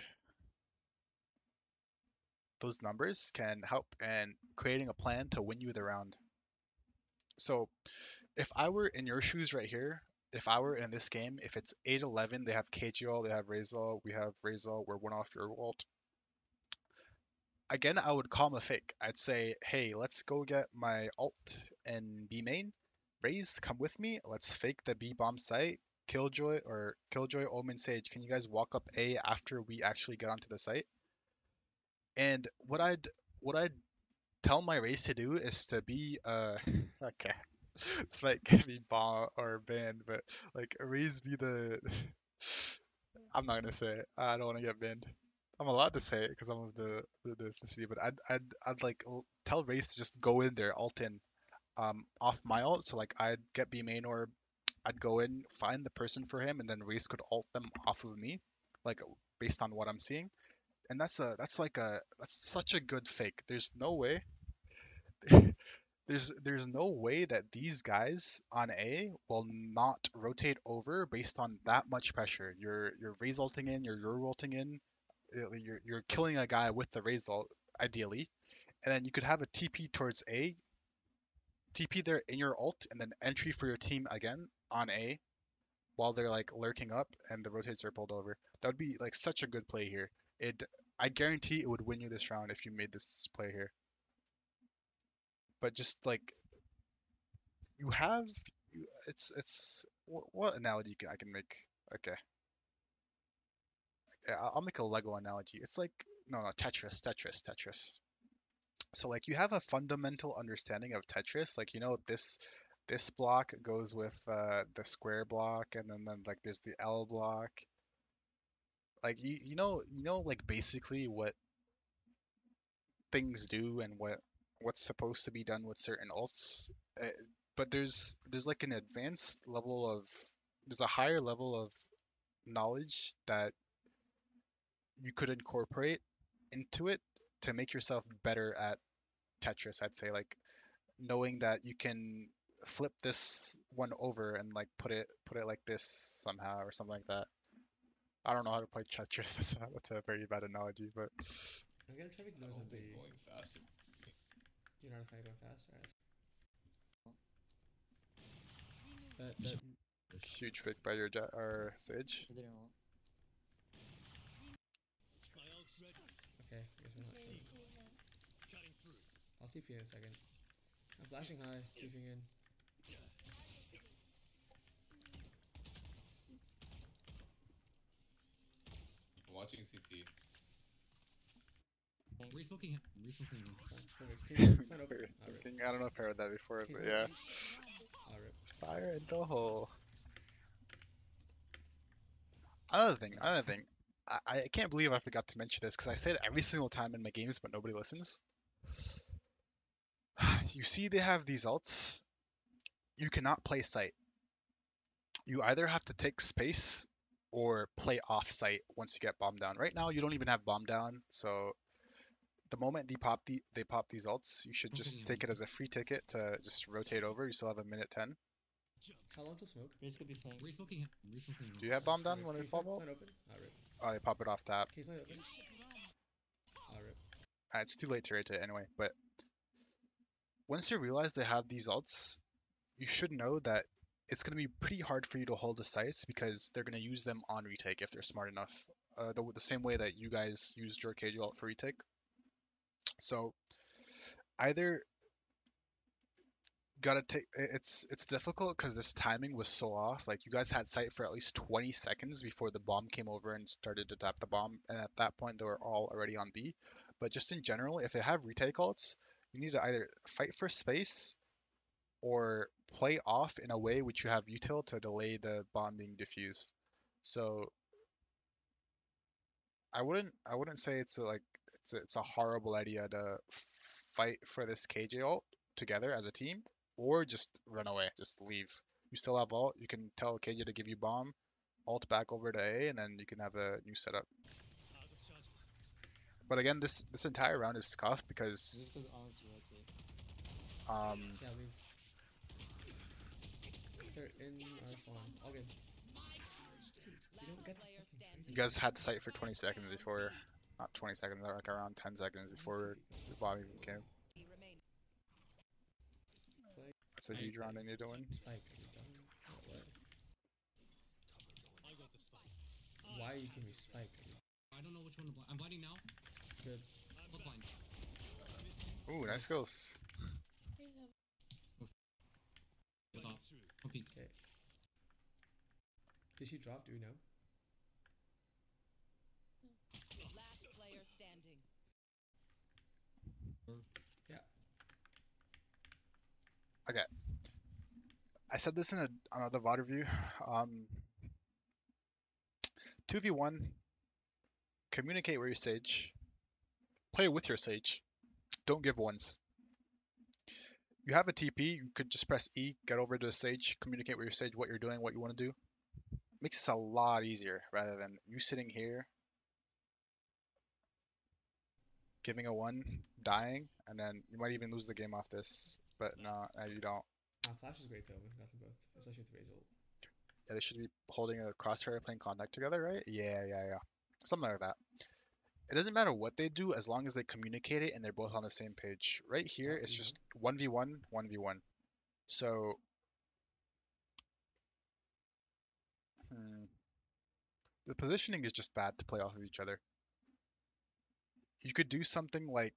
those numbers can help, and creating a plan to win you the round. So if I were in your shoes right here, if I were in this game, if it's 8-11, they have KGL, they have Razor, we have Razor, we're one off your alt. Again, I would call him a fake. I'd say, hey, let's go get my alt and B main. Raze, come with me. Let's fake the B bomb site. Killjoy, Omen, Sage. Can you guys walk up A after we actually get onto the site? And what I'd tell my race to do is to be okay. This might get me bomb or banned, but like Raze be the I'm not gonna say it. I don't want to get banned. I'm allowed to say it because I'm of the ethnicity, but I'd like tell Race to just go in there, alt in, off my alt. So like I'd get B main, or I'd go in, find the person for him, and then Race could alt them off of me, like based on what I'm seeing. And that's such a good fake. There's no way that these guys on A will not rotate over based on that much pressure. You're Raze ulting in, you're ulting in, you're killing a guy with the raise ult, ideally, and then you could have a TP towards A, TP there in your ult, and then entry for your team again on A while they're like lurking up and the rotates are pulled over. That would be like such a good play here. I guarantee it would win you this round if you made this play here. But just like you have, it's what analogy I can make? Okay, Yeah, I'll make a Lego analogy. It's like no, Tetris. So like you have a fundamental understanding of Tetris, like you know this block goes with the square block, and then like there's the L block. Like you know like basically what things do and what's supposed to be done with certain alts. Uh, but there's like an advanced level of there's a higher level of knowledge that you could incorporate into it to make yourself better at Tetris, I'd say. Like knowing that you can flip this one over and like put it like this somehow or something like that. I don't know how to play Tetris. That's a very bad analogy, but I'm gonna try to make I noise don't of the. think going fast. You're not a fan of going fast, alright. Remove. That huge pick by your jet or Sage. He didn't want. okay. I guess we're not sure. I'll TP in a second. I'm flashing high, TPing in. I'm watching CT. Resmoking. Resmoking. Perfect. King's fine open. Very Alright. thinking. I don't know if I heard that before, King's but fine yeah. open. Alright. Fire in the hole. Another thing. I can't believe I forgot to mention this because I say it every single time in my games, but nobody listens. You see, they have these alts. You cannot play site. You either have to take space or play off site once you get bomb down. Right now, you don't even have bomb down, so the moment they pop these alts, you should just Rotating take it everything. as a free ticket to just rotate over. You still have a minute 10. How long to smoke? Raze could be flank. Resmoking. Resmoking. Do you have bomb down Perfect. when they King's pop out? fine open. Alright. Oh, they pop it off tap. King's fine open. Alright. It's too late to rotate anyway, but once you realize they have these alts, you should know that it's going to be pretty hard for you to hold the sites because they're going to use them on retake if they're smart enough. The same way that you guys used your KJ alt for retake. So either gotta take it's difficult because this timing was so off. Like you guys had sight for at least 20 seconds before the bomb came over and started to tap the bomb, and at that point they were all already on B. But just in general, if they have retake alts, you need to either fight for space or play off in a way which you have util to delay the bomb being diffused. So I wouldn't say it's a horrible idea to fight for this KJ ult together as a team, or just run away, just leave. You still have ult. You can tell KJ to give you bomb, ult back over to A, and then you can have a new setup. But again, this entire round is scuffed because Raze could honestly rotate. Yeah, leave. They're in our spawn. All good. You don't get the Player fucking standing. you guys had sight for 20 seconds before, not 20 seconds, like around 10 seconds before the bomb even came. Remain. Play That's a huge round they need to win. spike. Are you dumb? No way. Why are you giving me spike? Are you I don't know which one to blind. I'm blinding now. good? Both blind. Ooh, nice skills. Raise up. With off. One peek. Okay. Did she drop? Do we know? Last player standing. I said this in another VOD review. 2v1, communicate with your Sage. Play with your Sage. Don't give ones. You have a TP, you could just press E, get over to the Sage, communicate with your Sage what you're doing, what you want to do. Makes this a lot easier rather than you sitting here, giving a 1, dying, and then you might even lose the game off this. But no, you don't. Flash is great though. We've got them both, especially with Raze ult. Yeah, they should be holding a crosshair playing contact together, right? Yeah. Something like that. It doesn't matter what they do as long as they communicate it and they're both on the same page. Right here, Oh, it's you know. just 1v1, 1v1. So, the positioning is just bad to play off of each other. You could do something like,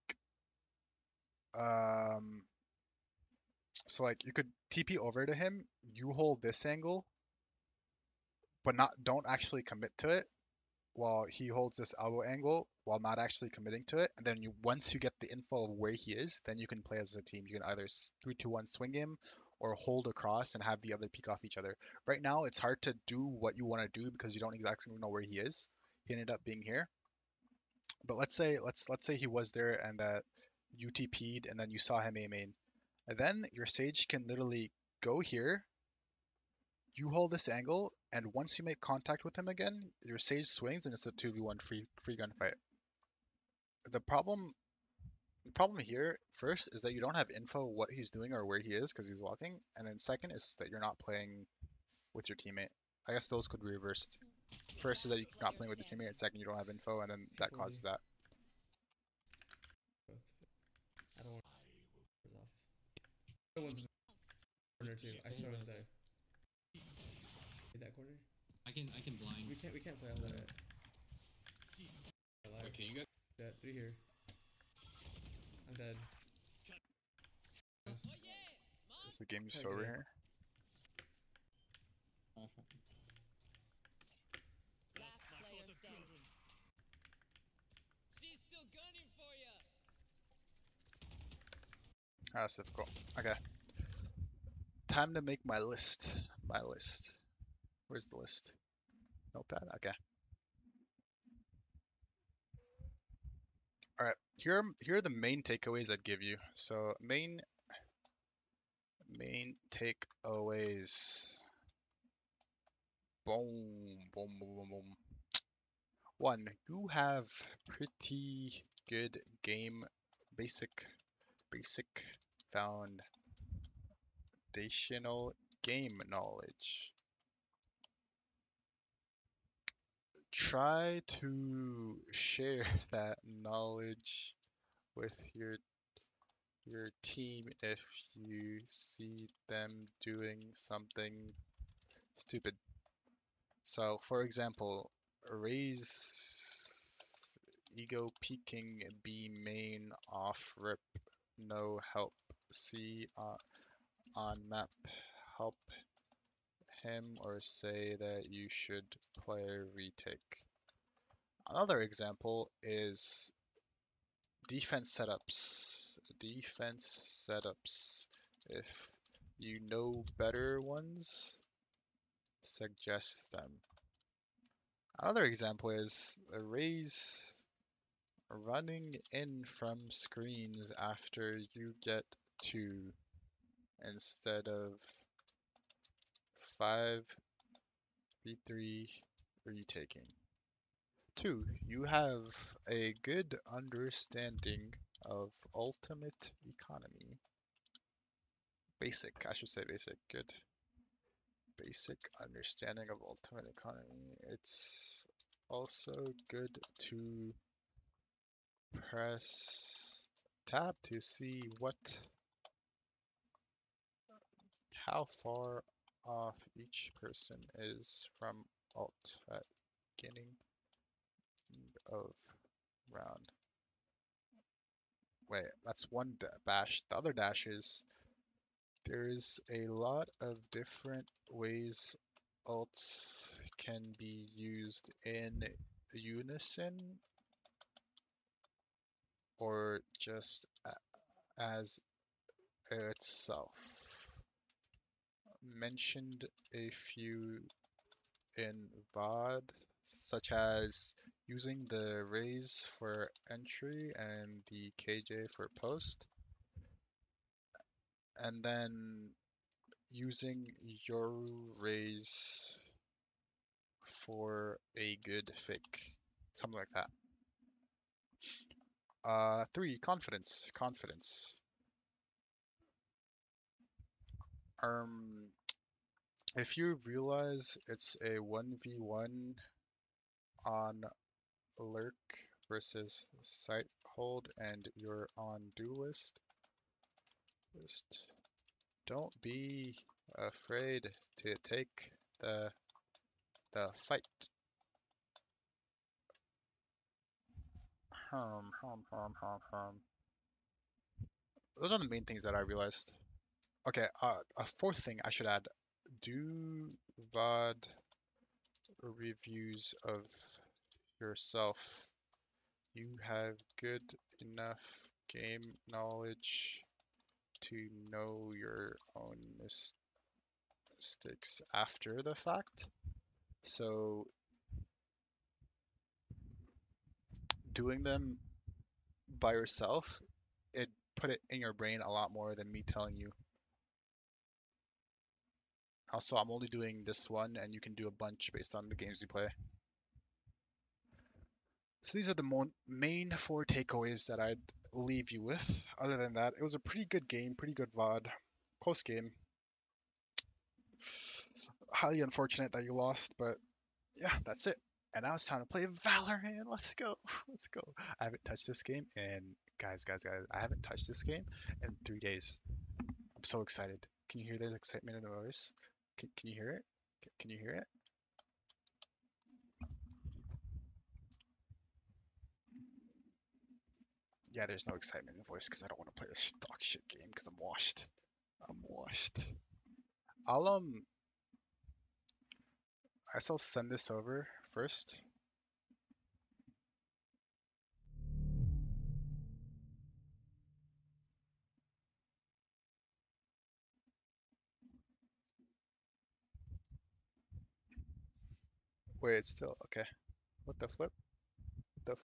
so like you could TP over to him, you hold this angle, but don't actually commit to it, while he holds this elbow angle while not actually committing to it. And then once you get the info of where he is, then you can play as a team. You can either 3-2-1 swing him or hold across and have the other peek off each other. Right now, it's hard to do what you want to do because you don't exactly know where he is. He ended up being here. But let's say he was there and that you TP'd and then you saw him A main. And then your Sage can literally go here, you hold this angle, and once you make contact with him again, your Sage swings and it's a 2v1 free gun fight. The problem here first is that you don't have info what he's doing or where he is because he's walking, and then second is that you're not playing with your teammate. I guess those could be reversed. First is that you're Last not player playing with your teammate, standing. and second you don't have info, and then that causes that. Both. I don't want to off. The one's in the corner too. I He's swear in it's the there. In that corner? I can blind. We can't play off that. Alive. Wait, can you guys? Dead. 3 here. I'm dead. Is the game just Try to over get in. here? Fine, fine. Last player standing. That's difficult. Okay. Time to make my list. My list. Where's the list? Notepad? Okay. Alright. Here are the main takeaways I'd give you. So main takeaways. Boom, boom, boom, boom, boom. One, you have pretty good game basic foundational game knowledge. Try to share that knowledge with your team if you see them doing something stupid. So, for example, raise ego peeking B main off rip no help C on map help him or say that you should play retake. Another example is defense setups. Defense setups. If you know better ones, suggest them. Another example is a raise running in from screens after you get 2 instead of 5v3 retaking. 2. You have a good understanding of ultimate economy. Basic, I should say basic, good. Basic understanding of ultimate economy. It's also good to press tab to see how far off each person is from alt at beginning of round. Wait, that's one dash. The other dash is there's a lot of different ways alts can be used in unison or just as itself. Mentioned a few in VOD, such as using the raise for entry and the KJ for post, and then using your raise for a good fake, something like that. 3, confidence. Um, if you realize it's a 1v1 on lurk versus site hold and you're on duelist, just don't be afraid to take the fight. Those are the main things that I realized. Okay, a fourth thing I should add: do VOD reviews of yourself. You have good enough game knowledge to know your own mistakes after the fact. So doing them by yourself, it put it in your brain a lot more than me telling you. Also, I'm only doing this one, and you can do a bunch based on the games you play. So these are the main four takeaways that I'd leave you with. Other than that, it was a pretty good game, pretty good VOD. Close game. Highly unfortunate that you lost, but yeah, that's it. And now it's time to play Valorant. Let's go. Let's go. I haven't touched this game, and guys, I haven't touched this game in 3 days. I'm so excited. Can you hear the excitement in the voice? Can you hear it? Can you hear it? Yeah, there's no excitement in the voice because I don't want to play this dog shit game because I'm washed. I'm washed. I'll I guess I'll send this over first. Wait, it's still okay. What the flip?